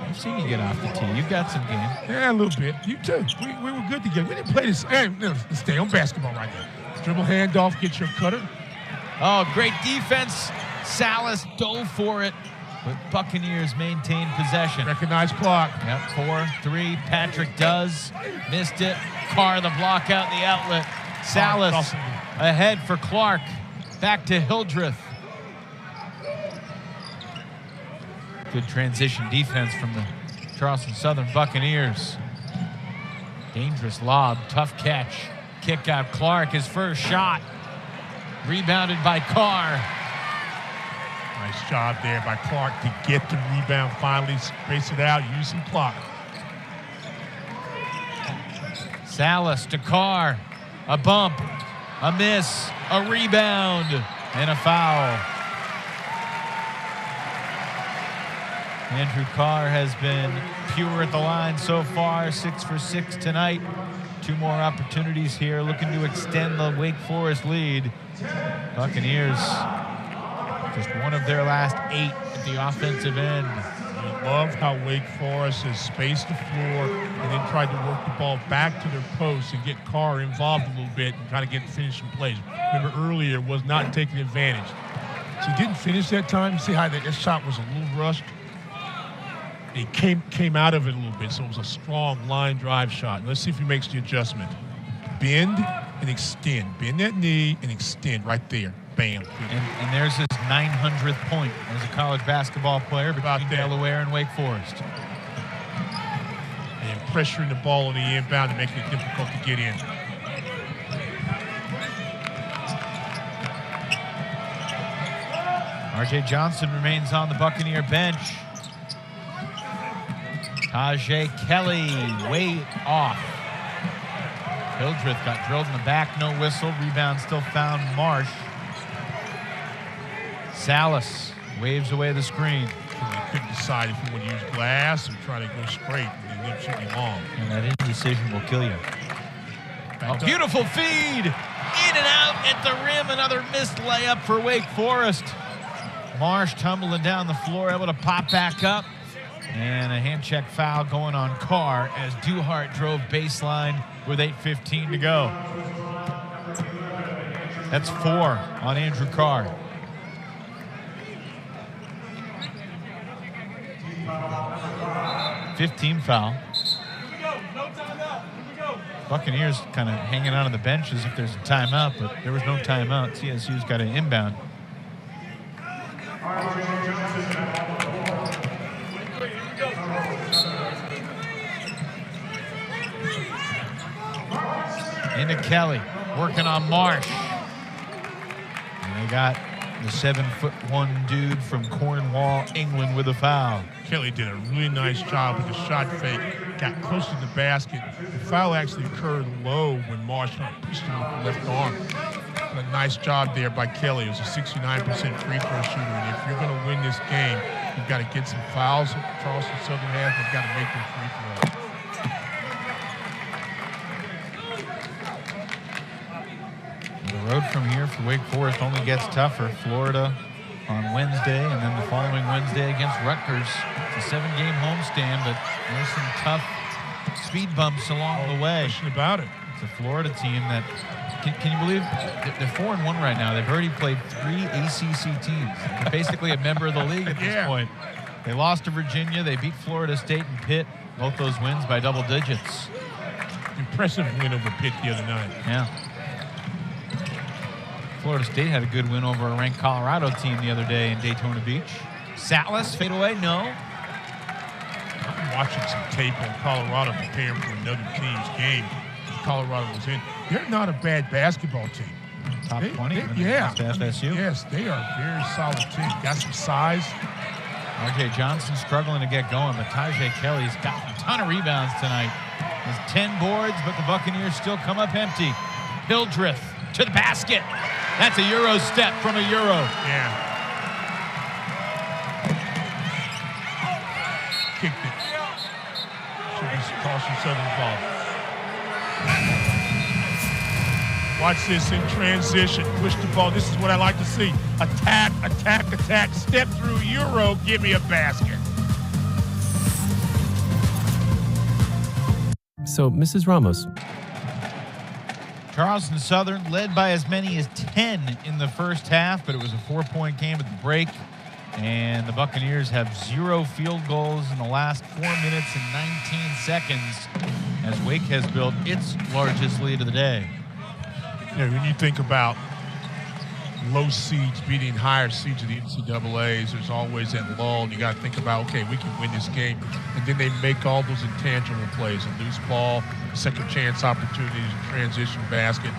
Speaker 2: I've seen you get off the tee. You've got some game.
Speaker 1: Yeah, a little bit. You too. We were good together. We didn't play this. Hey, let's stay on basketball right now. Dribble handoff, get your cutter.
Speaker 2: Oh, great defense. Salis dove for it, but Buccaneers maintain possession.
Speaker 1: Recognize clock.
Speaker 2: Yep, 4-3. Patrick does. Missed it. Carr the block out the outlet. Salis ahead for Clark. Back to Hildreth. Good transition defense from the Charleston Southern Buccaneers. Dangerous lob, tough catch. Kick out Clark, his first shot. Rebounded by Carr.
Speaker 1: Nice job there by Clark to get the rebound, finally space it out, use some clock.
Speaker 2: Salis to Carr. A bump, a miss, a rebound, and a foul. Andrew Carr has been pure at the line so far, 6 for 6 tonight. 2 more opportunities here, looking to extend the Wake Forest lead. Buccaneers, just one of their last 8 at the offensive end.
Speaker 1: I love how Wake Forest has spaced the floor and then tried to work the ball back to their post and get Carr involved a little bit and try to get the finishing plays. Remember earlier was not taking advantage. So he didn't finish that time. See how that shot was a little rushed? He came out of it a little bit, so it was a strong line drive shot. Let's see if he makes the adjustment. Bend and extend. Bend that knee and extend right there. Bam.
Speaker 2: And there's his 900th point as a college basketball player between Delaware and Wake Forest.
Speaker 1: And pressuring the ball on the inbound and making it difficult to get in.
Speaker 2: RJ Johnson remains on the Buccaneer bench. Tajay Kelly way off. Hildreth got drilled in the back, no whistle. Rebound still found Marsh. Salis waves away the screen.
Speaker 1: He couldn't decide if he would use glass or try to go straight and then should be long.
Speaker 2: And that indecision will kill you. Oh, beautiful feed! In and out at the rim. Another missed layup for Wake Forest. Marsh tumbling down the floor, able to pop back up. And a hand check foul going on Carr as Duhart drove baseline with 8:15 to go. That's 4 on Andrew Carr. $15 foul. Buccaneers kind of hanging out on the bench as if there's a timeout, but there was no timeout. CSU's got an inbound. Into Kelly, working on Marsh. And they got the 7'1" dude from Cornwall, England, with a foul.
Speaker 1: Kelly did a really nice job with the shot fake, got close to the basket. The foul actually occurred low when Marsh pushed him with the left arm. But a nice job there by Kelly. It was a 69% free throw shooter. And if you're going to win this game, you've got to get some fouls. Charleston Southern has, they've got to make their free throws.
Speaker 2: The road from here for Wake Forest only gets tougher. Florida on Wednesday, and then the following Wednesday against Rutgers. It's a 7-game homestand, but there's some tough speed bumps along the way.
Speaker 1: No question about it.
Speaker 2: It's a Florida team that, can you believe, they're 4-1 right now. They've already played 3 ACC teams. They're basically a member of the league at this point. They lost to Virginia. They beat Florida State and Pitt. Both those wins by double digits.
Speaker 1: Impressive win over Pitt the other night.
Speaker 2: Yeah. Florida State had a good win over a ranked Colorado team the other day in Daytona Beach. Salis, fade away, no.
Speaker 1: I'm watching some tape on Colorado preparing for another team's game. Colorado was in. They're not a bad basketball team.
Speaker 2: Top 20?
Speaker 1: Yeah.
Speaker 2: FSU?
Speaker 1: Yes, they are a very solid team. Got some size.
Speaker 2: RJ Johnson struggling to get going, but Tajay Kelly's got a ton of rebounds tonight. Has 10 boards, but the Buccaneers still come up empty. Hildreth to the basket. That's a Euro step from a Euro.
Speaker 1: Yeah. Kicked it. Should be Charleston Southern ball. Watch this in transition. Push the ball. This is what I like to see. Attack, attack, attack. Step through Euro. Give me a basket.
Speaker 9: So, Mrs. Ramos.
Speaker 2: Charleston Southern led by as many as 10 in the first half, but it was a 4-point game at the break. And the Buccaneers have 0 field goals in the last 4 minutes and 19 seconds as Wake has built its largest lead of the day.
Speaker 1: You know, when you think about low seeds beating higher seeds of the NCAAs. There's always that lull. You got to think about, okay, we can win this game. And then they make all those intangible plays, a loose ball, second chance opportunities, transition basket.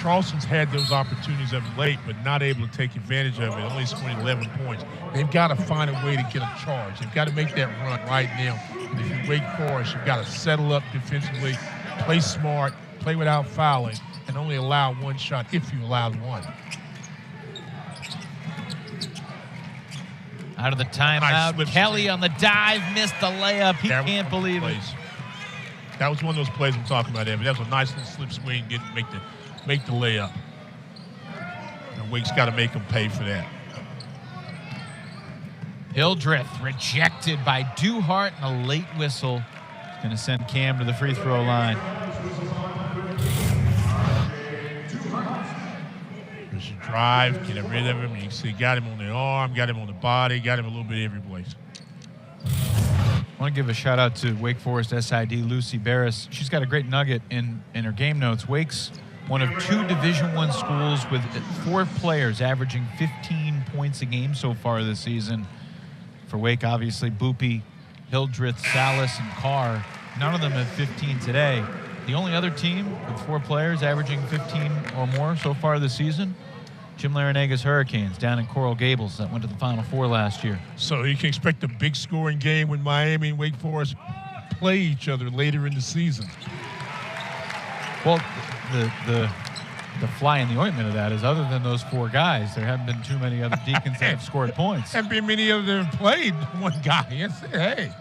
Speaker 1: Charleston's had those opportunities of late, but not able to take advantage of it, only scoring 11 points. They've got to find a way to get a charge. They've got to make that run right now. And if you Wake Forest, you've got to settle up defensively, play smart, play without fouling, and only allow one shot if you allow one.
Speaker 2: Out of the timeout,
Speaker 1: Nice
Speaker 2: Kelly on the dive, missed the layup. He can't believe it.
Speaker 1: That was one of those plays I'm talking about, Evan. That was a nice little slip swing, didn't make the layup. And Wake's got to make them pay for that.
Speaker 2: Hildreth rejected by Duhart and a late whistle. It's going to send Cam to the free throw line.
Speaker 1: There's a drive, get rid of him. You can see got him on the arm, got him on the body, got him a little bit every place.
Speaker 2: I want to give a shout out to Wake Forest SID Lucy Barris. She's got a great nugget in her game notes. Wake's one of 2 Division I schools with 4 players averaging 15 points a game so far this season. For Wake, obviously, Boopy, Hildreth, Salis, and Carr. None of them have 15 today. The only other team with 4 players averaging 15 or more so far this season, Jim Larinaga's Hurricanes down in Coral Gables that went to the Final Four last year.
Speaker 1: So you can expect a big scoring game when Miami and Wake Forest play each other later in the season.
Speaker 2: Well, the fly in the ointment of that is other than those 4 guys, there haven't been too many other Deacons that have scored points.
Speaker 1: Haven't been many of them played one guy. Yes, hey.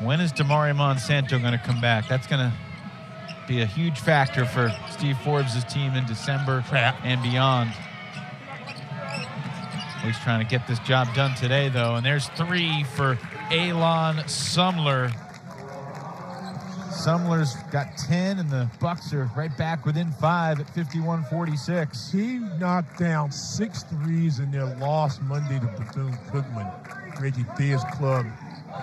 Speaker 2: When is Damari Monsanto going to come back? That's going to be a huge factor for Steve Forbes' team in December and beyond. He's trying to get this job done today, though, and there's 3 for Elon Sumler. Sumler's got 10, and the Bucks are right back within 5 at 51-46.
Speaker 7: He knocked down 6 threes in their loss Monday to Bethune-Cookman. Reggie Thea's club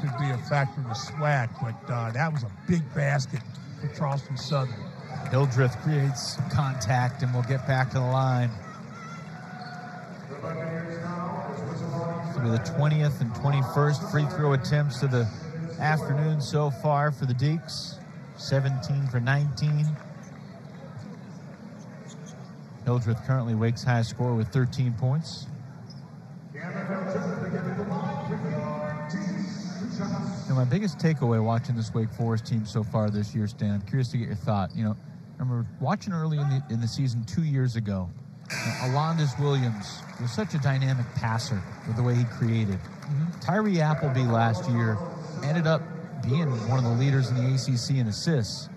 Speaker 7: could be a factor in the SWAC, but that was a big basket for Charleston Southern.
Speaker 2: Hildreth creates contact, and we'll get back to the line. This will be the 20th and 21st free throw attempts of the afternoon so far for the Deacs. 17 for 19. Hildreth currently Wake's highest scorer with 13 points. Now, my biggest takeaway watching this Wake Forest team so far this year, Stan, I'm curious to get your thought. You know, I remember watching early in the season 2 years ago, Alondis Williams was such a dynamic passer with the way he created. Tyree Appleby last year ended up being one of the leaders in the ACC in assists.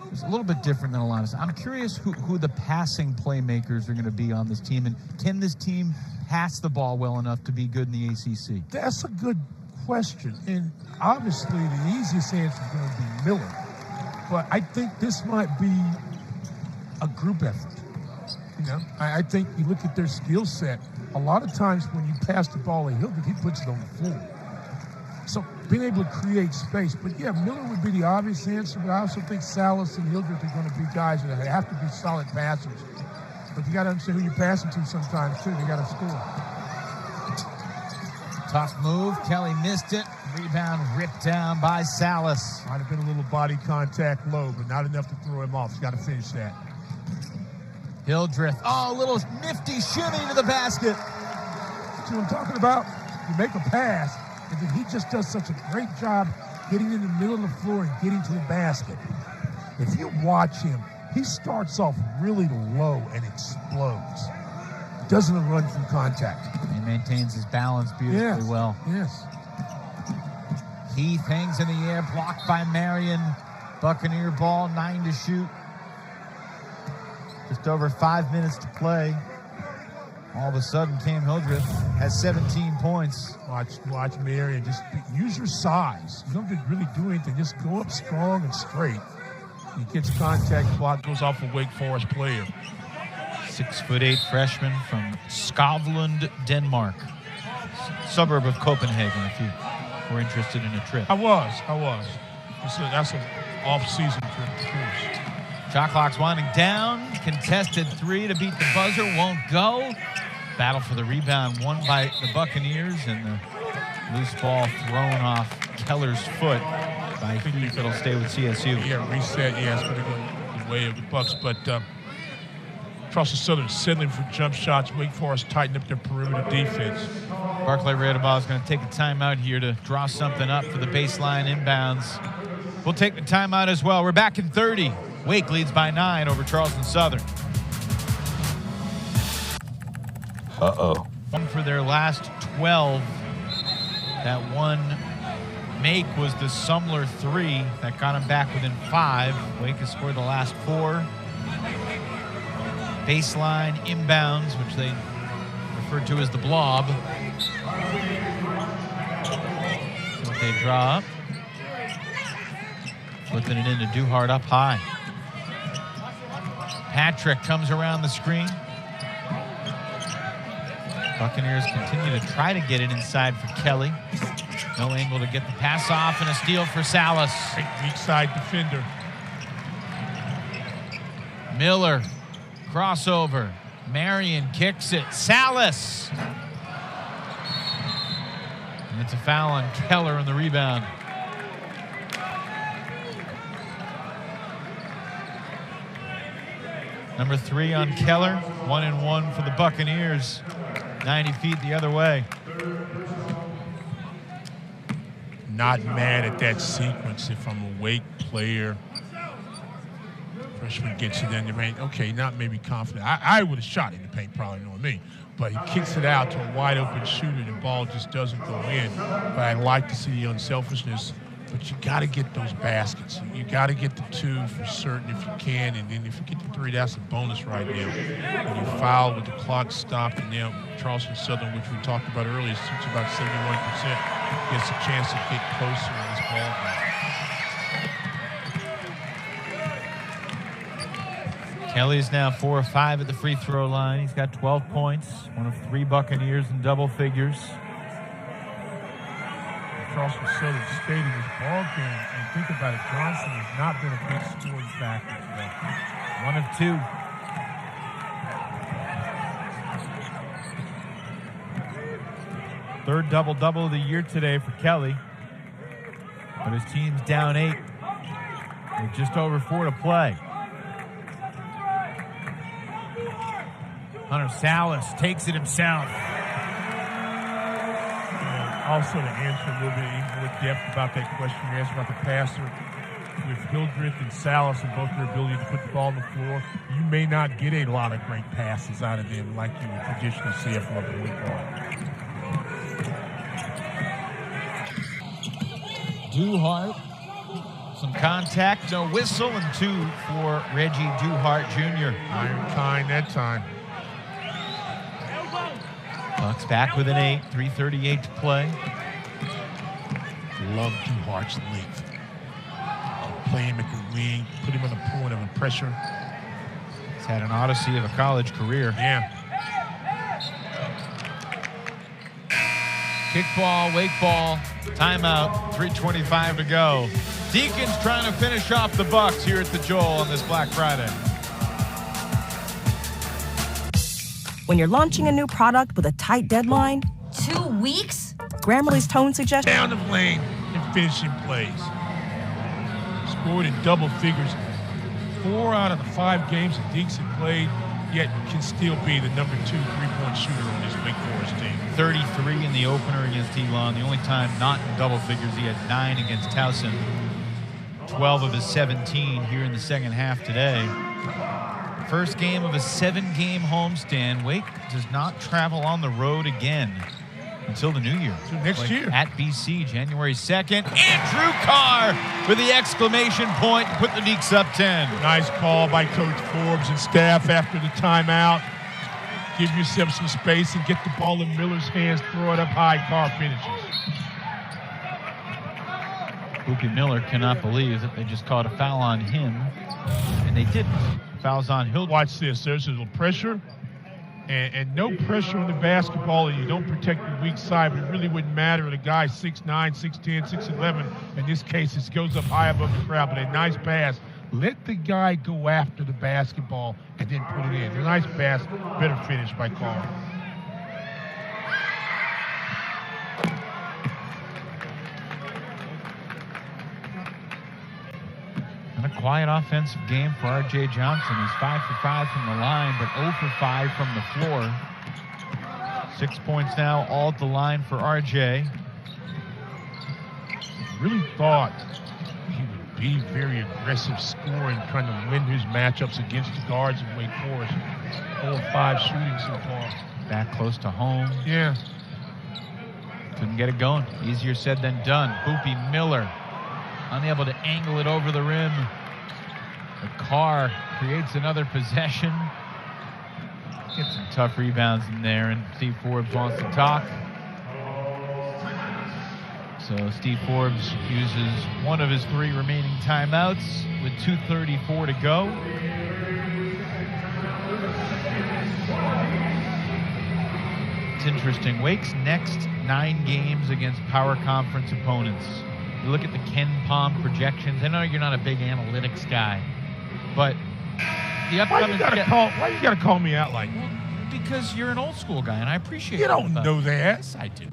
Speaker 2: It was a little bit different than Alondis. I'm curious who the passing playmakers are going to be on this team, and can this team pass the ball well enough to be good in the ACC?
Speaker 7: That's a good question, and obviously the easiest answer is going to be Miller, but I think this might be a group effort. You know, I think you look at their skill set. A lot of times when you pass the ball to Hildreth, he puts it on the floor. So being able to create space. But yeah, Miller would be the obvious answer, but I also think Salis and Hildreth are going to be guys that have to be solid passers. But you got to understand who you're passing to sometimes too. They got to score.
Speaker 2: Tough move. Kelly missed it. Rebound ripped down by Salis.
Speaker 7: Might have been a little body contact low, but not enough to throw him off. He's got to finish that.
Speaker 2: Hildreth. Oh, a little nifty shimmy to the basket.
Speaker 7: See what I'm talking about? You make a pass, and then he just does such a great job getting in the middle of the floor and getting to the basket. If you watch him, he starts off really low and explodes. Doesn't run from contact.
Speaker 2: He maintains his balance beautifully well.
Speaker 7: Yes.
Speaker 2: Heath hangs in the air, blocked by Marion. Buccaneer ball, 9 to shoot. Just over 5 minutes to play. All of a sudden, Cam Hildreth has 17 points.
Speaker 7: Watch Marion. Just use your size. You don't have to really do anything. Just go up strong and straight. He gets contact, block goes off a Wake Forest player.
Speaker 2: 6'8" freshman from Skavlund, Denmark. Suburb of Copenhagen, if you were interested in a trip.
Speaker 1: I was. That's an off-season trip, of course.
Speaker 2: Shot clock's winding down. Contested three to beat the buzzer. Won't go. Battle for the rebound won by the Buccaneers, and the loose ball thrown off Keller's foot by Heath. It'll stay with CSU.
Speaker 1: Yeah, reset. Yeah, it's going to go the way of the Bucks. But Charleston Southern settling for jump shots. Wake Forest tighten up their perimeter defense.
Speaker 2: Barclay Radeball is going to take a timeout here to draw something up for the baseline inbounds. We'll take the timeout as well. We're back in 30. Wake leads by 9 over Charleston Southern.
Speaker 6: Uh-oh.
Speaker 2: One for their last 12. That one make was the Sumler 3 that got them back within 5. Wake has scored the last 4. Baseline inbounds, which they referred to as the blob. So they draw up. Flipping it into Duhart up high. Patrick comes around the screen. Buccaneers continue to try to get it inside for Kelly. No angle to get the pass off, and a steal for Salis.
Speaker 1: Great weak side defender.
Speaker 2: Miller, crossover. Marion kicks it. Salis. And it's a foul on Keller on the rebound. Number 3 on Keller. 1-and-1 for the Buccaneers. 90 feet the other way.
Speaker 1: Not mad at that sequence if I'm a Wake player. Freshman gets it in the rain. Okay, not maybe confident. I would have shot in the paint, probably knowing me. But he kicks it out to a wide open shooter. The ball just doesn't go in. But I'd like to see the unselfishness. But you got to get those baskets. You got to get the 2 for certain if you can. And then if you get the 3, that's a bonus right now. When you foul with the clock stopped, and now Charleston Southern, which we talked about earlier, shoots about 71%, gets a chance to get closer in this ball game.
Speaker 2: Kelly's now 4 of 5 at the free throw line. He's got 12 points, one of 3 Buccaneers in double figures.
Speaker 7: Charleston Southern stayed in this ball game, and think about it, Johnson has not been a big scoring factor today.
Speaker 2: 1 of 2. Third double-double of the year today for Kelly. But his team's down 8 with just over 4 to play. Hunter Salis takes it himself.
Speaker 7: Also to answer a little bit more depth about that question you asked about the passer, with Hildreth and Salis and both their ability to put the ball on the floor, you may not get a lot of great passes out of them like you would traditionally see from a point guard.
Speaker 2: Duhart, some contact, no whistle, and 2 for Reggie Duhart Jr.
Speaker 1: Iron kind that time.
Speaker 2: Bucks back with an 8, 3:38 to play.
Speaker 1: Love Duhart's length. Play him at the wing, put him on the point of pressure.
Speaker 2: He's had an odyssey of a college career.
Speaker 1: Yeah.
Speaker 2: Kickball, Wake ball, timeout, 3:25 to go. Deacons trying to finish off the Bucks here at the Joel on this Black Friday.
Speaker 9: When you're launching a new product with a tight deadline,
Speaker 4: 2 weeks?
Speaker 9: Grammarly's tone suggestion.
Speaker 1: Down the lane and finishing plays. Scored in double figures. 4 out of the 5 games that Deacs have played, yet can still be the number 2 3-point shooter on this Wake Forest team.
Speaker 2: 33 in the opener against Elon. The only time not in double figures, he had 9 against Towson. 12 of his 17 here in the second half today. First game of a 7-game homestand. Wake does not travel on the road again until the new year.
Speaker 1: So next year.
Speaker 2: At BC, January 2nd. Andrew Carr with the exclamation point to put the Deacs up 10.
Speaker 1: Nice call by Coach Forbes and staff after the timeout. Give yourself some space and get the ball in Miller's hands. Throw it up high. Carr finishes.
Speaker 2: Buki Miller cannot believe that they just called a foul on him, and they didn't. Fouls on Hildreth.
Speaker 1: Watch this. There's a little pressure and no pressure on the basketball, and you don't protect the weak side, but it really wouldn't matter. The guy's 6'9", 6'10", 6'11". In this case, it goes up high above the crowd, but a nice pass
Speaker 7: Let the guy go after the basketball and then put it in. A nice pass, better finish by Carr.
Speaker 2: And a quiet offensive game for R.J. Johnson. He's 5 for 5 from the line, but 0 for 5 from the floor. 6 points now, all at the line for R.J.
Speaker 7: Really thought he would be very aggressive scoring, trying to win his matchups against the guards of Wake Forest. 4 or 5 shooting so far.
Speaker 2: Back close to home.
Speaker 7: Yeah.
Speaker 2: Couldn't get it going. Easier said than done. Boopy Miller unable to angle it over the rim. The Carr creates another possession. Gets some tough rebounds in there, and Steve Forbes wants to talk. So Steve Forbes uses one of his 3 remaining timeouts with 2:34 to go. It's interesting. Wake's next 9 games against power conference opponents. You look at the Ken Palm projections. I know you're not a big analytics guy, but the upcoming...
Speaker 7: Why you gotta call me out like that?
Speaker 2: Because you're an old school guy, and I appreciate it.
Speaker 7: You don't know that.
Speaker 2: Yes, I do.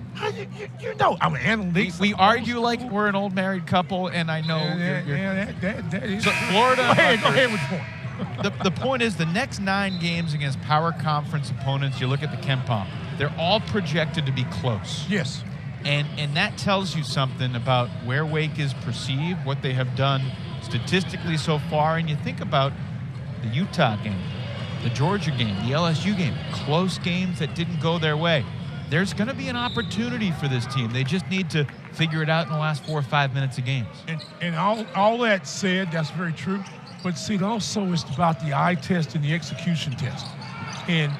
Speaker 7: You know I'm an analytics.
Speaker 2: We argue like we're an old married couple, and I know
Speaker 7: that is.
Speaker 2: So Florida...
Speaker 7: Go ahead with the point.
Speaker 2: The point is, the next 9 games against power conference opponents, you look at the Ken Palm, they're all projected to be close.
Speaker 7: Yes.
Speaker 2: And that tells you something about where Wake is perceived, what they have done statistically so far. And you think about the Utah game, the Georgia game, the LSU game, close games that didn't go their way. There's going to be an opportunity for this team. They just need to figure it out in the last 4 or 5 minutes of games.
Speaker 7: And all that said, that's very true. But see, also it's about the eye test and the execution test. And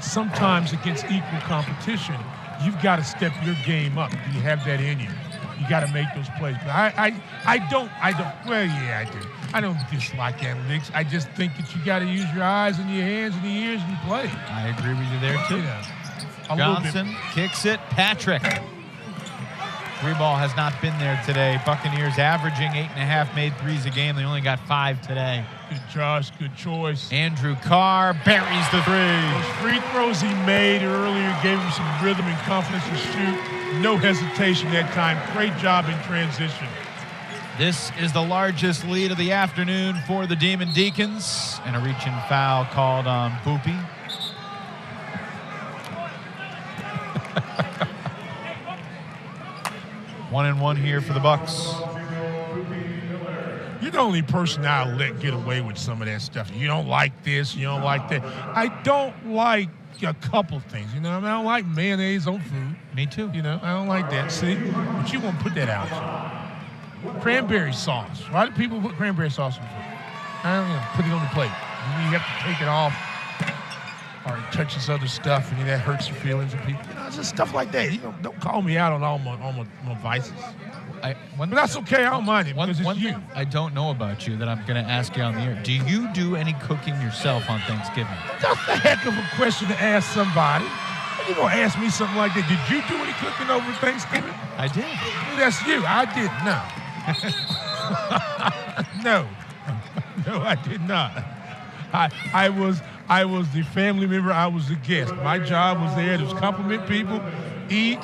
Speaker 7: sometimes against equal competition, you've got to step your game up. Do you have that in you? You got to make those plays. But I don't, well, yeah, I do. I don't dislike analytics. I just think that you got to use your eyes and your hands and your ears and play.
Speaker 2: I agree with you there, too.
Speaker 7: Yeah.
Speaker 2: Johnson kicks it. Patrick. 3 ball has not been there today. Buccaneers averaging 8.5 made threes a game. They only got 5 today.
Speaker 7: Good Josh, good choice.
Speaker 2: Andrew Carr buries the 3.
Speaker 7: Those free throws he made earlier gave him some rhythm and confidence to shoot. No hesitation that time. Great job in transition.
Speaker 2: This is the largest lead of the afternoon for the Demon Deacons. And a reaching foul called on Boopy. One and one here for the Bucks.
Speaker 7: You're the only person I'll let get away with some of that stuff. You don't like this, you don't like that. I don't like a couple things, you know. I don't like mayonnaise on food.
Speaker 2: Me too.
Speaker 7: You know, I don't like that. See, but you won't put that out. Cranberry sauce. Why do people put cranberry sauce on food? I don't know. Put it on the plate. You have to take it off, or it touches other stuff, and that hurts your feelings of people. You know, it's just stuff like that. You know, don't call me out on all my vices. But that's okay. I don't mind it because it's you.
Speaker 2: I don't know about you that I'm going to ask you on the air. Do you do any cooking yourself on Thanksgiving?
Speaker 7: That's a heck of a question to ask somebody. You're going to ask me something like that. Did you do any cooking over Thanksgiving?
Speaker 2: I did.
Speaker 7: That's you. I did not. No, I did not. I was the family member. I was the guest. My job was there to compliment people, eat,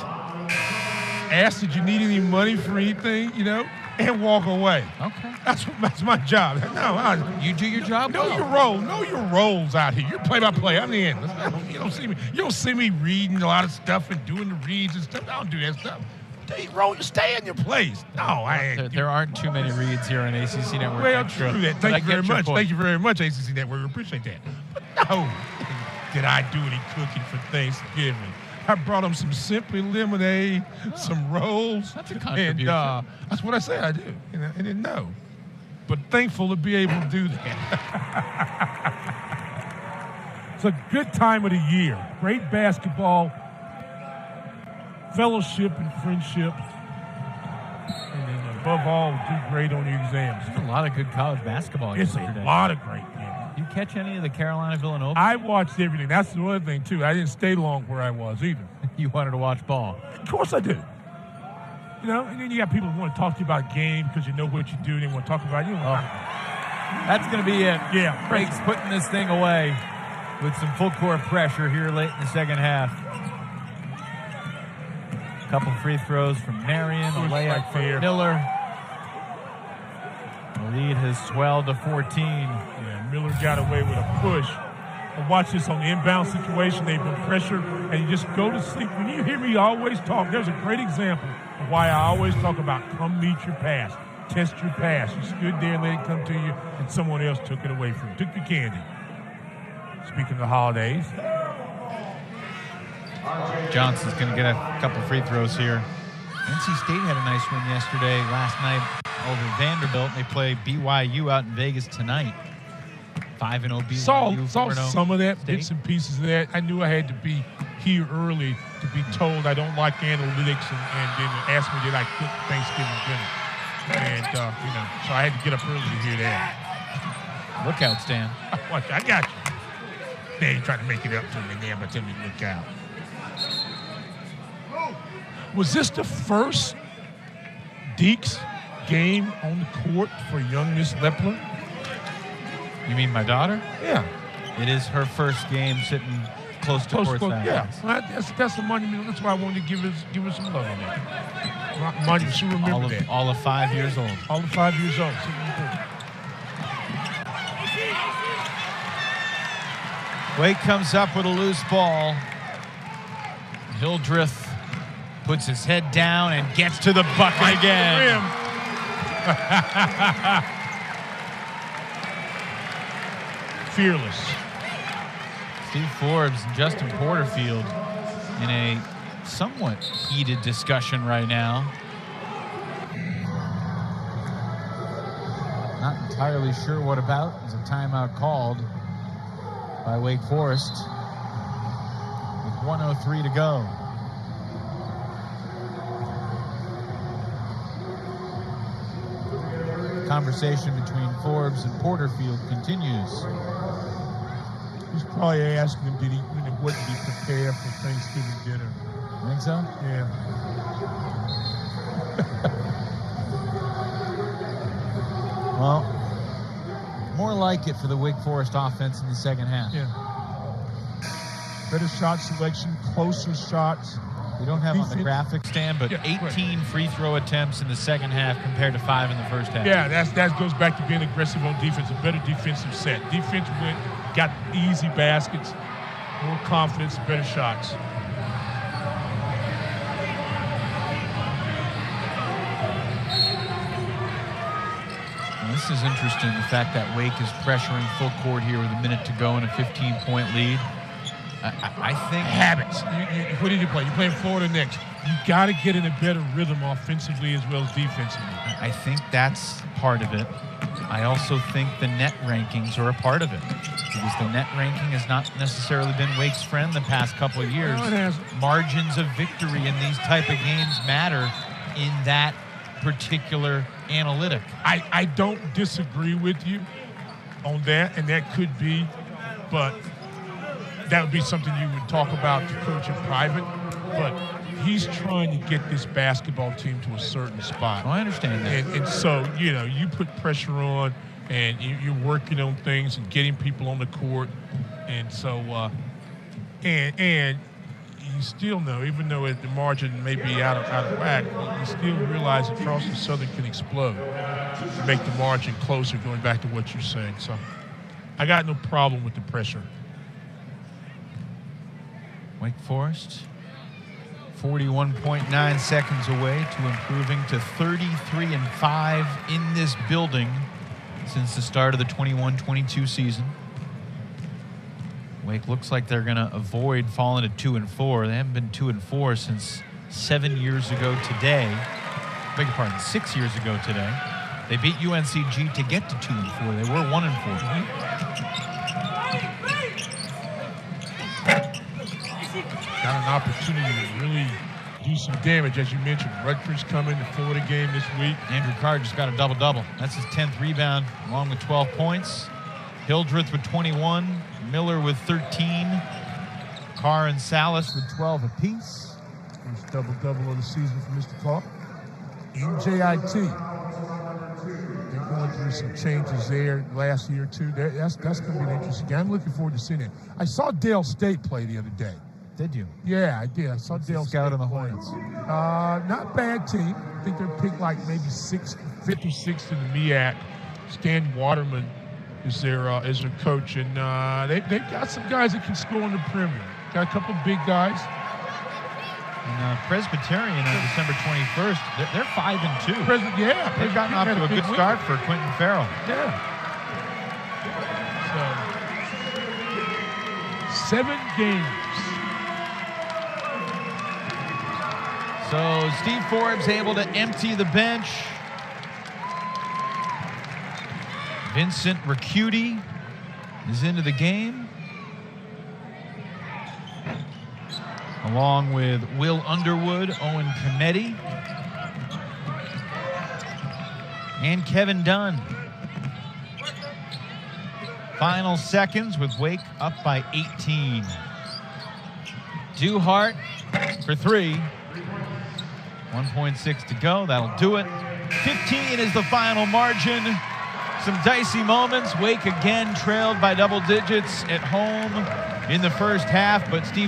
Speaker 7: ask did you need any money for anything, you know, and walk away.
Speaker 2: Okay.
Speaker 7: That's my job. No,
Speaker 2: you do your job.
Speaker 7: Know your role. Know your roles out here. You're play-by-play. I'm the analyst. You don't see me reading a lot of stuff and doing the reads and stuff. I don't do that stuff. Stay in your place. No, I ain't.
Speaker 2: There aren't too many reads here on ACC Network.
Speaker 7: Well, true that. Thank you very much. Thank you very much, ACC Network. We appreciate that. But no, did I do any cooking for Thanksgiving? I brought them some Simply lemonade, some rolls.
Speaker 2: That's a contribution.
Speaker 7: And that's what I said I do. And I didn't know. But thankful to be able to do that. It's a good time of the year. Great basketball, fellowship and friendship. And then above all, do great on your exams.
Speaker 2: There's a lot of good college basketball yesterday.
Speaker 7: It's a lot of great games.
Speaker 2: You catch any of the Carolina-Villanova?
Speaker 7: I watched everything. That's the other thing, too. I didn't stay long where I was either.
Speaker 2: You wanted to watch ball.
Speaker 7: Of course I do. You know, and then you got people who want to talk to you about game because you know what you do. They want to talk about you.
Speaker 2: That's going to be it.
Speaker 1: Yeah.
Speaker 2: Wake's putting this thing away with some full court pressure here late in the second half. A couple free throws from Marion, a layup from Miller. The lead has swelled to 14.
Speaker 1: Yeah, Miller got away with a push. And watch this on the inbound situation. They've been pressured, and you just go to sleep. When you hear me always talk, there's a great example of why I always talk about come meet your pass. Test your pass. You stood there and let it come to you, and someone else took it away from you. Took your candy. Speaking of the holidays.
Speaker 2: Johnson's going to get a couple free throws here. NC State had a nice win yesterday, last night over Vanderbilt. They play BYU out in Vegas tonight. 5-0 BYU.
Speaker 1: Saw some of that, bits and pieces of that. I knew I had to be here early to be told I don't like analytics and then ask me did I cook Thanksgiving dinner. And, so I had to get up early to hear that.
Speaker 2: Look out, Stan.
Speaker 1: Watch, I got you. They ain't trying to make it up to me now, but tell me to look out. Was this the first Deacs game on the court for young Miss Lepler?
Speaker 2: You mean my daughter?
Speaker 1: Yeah.
Speaker 2: It is her first game sitting close to courtside.
Speaker 1: Yeah, well, that's the money. That's why I wanted to give her some love on that. Money, she remember that.
Speaker 2: All of 5 years old.
Speaker 1: All of 5 years old.
Speaker 2: Wake comes up with a loose ball. Hildreth puts his head down and gets to the bucket again.
Speaker 1: Fearless.
Speaker 2: Steve Forbes and Justin Porterfield in a somewhat heated discussion right now. Not entirely sure what about. There's a timeout called by Wake Forest with 1:03 to go. The conversation between Forbes and Porterfield continues.
Speaker 7: He's probably asking him, what did he prepare for Thanksgiving dinner?
Speaker 2: Think so?
Speaker 7: Yeah.
Speaker 2: Well, more like it for the Wake Forest offense in the second half.
Speaker 7: Yeah. Better shot selection, closer shots.
Speaker 2: We don't have on the graphic stand, but 18 free throw attempts in the second half compared to 5 in the first half.
Speaker 1: Yeah, that goes back to being aggressive on defense, a better defensive set. Defense got easy baskets, more confidence, better shots.
Speaker 2: This is interesting, the fact that Wake is pressuring full court here with a minute to go and a 15-point lead. I think
Speaker 1: habits. What did you play? You playing Florida next. You got to get in a better rhythm offensively as well as defensively.
Speaker 2: I think that's part of it. I also think the net rankings are a part of it, because the net ranking has not necessarily been Wake's friend the past couple of years.
Speaker 1: No, it hasn't.
Speaker 2: Margins of victory in these type of games matter in that particular analytic.
Speaker 1: I don't disagree with you on that, and that could be, but that would be something you would talk about to coach in private. But he's trying to get this basketball team to a certain spot.
Speaker 2: Oh, I understand that.
Speaker 1: And so, you put pressure on, and you're working on things and getting people on the court. And so, and you still know, even though the margin may be out of whack, you still realize that Charleston Southern can explode to make the margin closer, going back to what you're saying. So I got no problem with the pressure.
Speaker 2: Wake Forest, 41.9 seconds away to improving to 33-5 in this building since the start of the 21-22 season. Wake looks like they're going to avoid falling to 2-4. They haven't been 2-4 since 7 years ago today. Beg your pardon, 6 years ago today. They beat UNCG to get to 2-4. They were 1-4.
Speaker 1: Got an opportunity to really do some damage, as you mentioned. Rutgers coming, the Florida game this week.
Speaker 2: Andrew Carr just got a double-double. That's his 10th rebound, along with 12 points. Hildreth with 21, Miller with 13, Carr and Salis with 12 apiece.
Speaker 7: First double-double of the season for Mr. Carr. NJIT. They're going to with some changes there last year, too. That's going to be an interesting game. I'm looking forward to seeing it. I saw Dale State play the other day.
Speaker 3: Did you?
Speaker 7: Yeah, I did. I saw Dale State
Speaker 3: scout on the
Speaker 7: play.
Speaker 3: Hornets.
Speaker 7: Not bad team. I think they're picked like maybe 5th or 6th in the MEAC. Stan Waterman is their coach, and they've got some guys that can score on the perimeter. Got a couple big guys.
Speaker 2: And Presbyterian on December 21st, they're 5-2.
Speaker 7: Yeah,
Speaker 2: They've gotten off to a good start for Quentin Farrell.
Speaker 7: Yeah. So, 7 games.
Speaker 2: So Steve Forbes able to empty the bench. Vincent Ricciuti is into the game, along with Will Underwood, Owen Cometti, and Kevin Dunn. Final seconds with Wake up by 18. Duhart for 3. 1.6 to go. That'll do it. 15 is the final margin. Some dicey moments. Wake again trailed by double digits at home in the first half, but Steve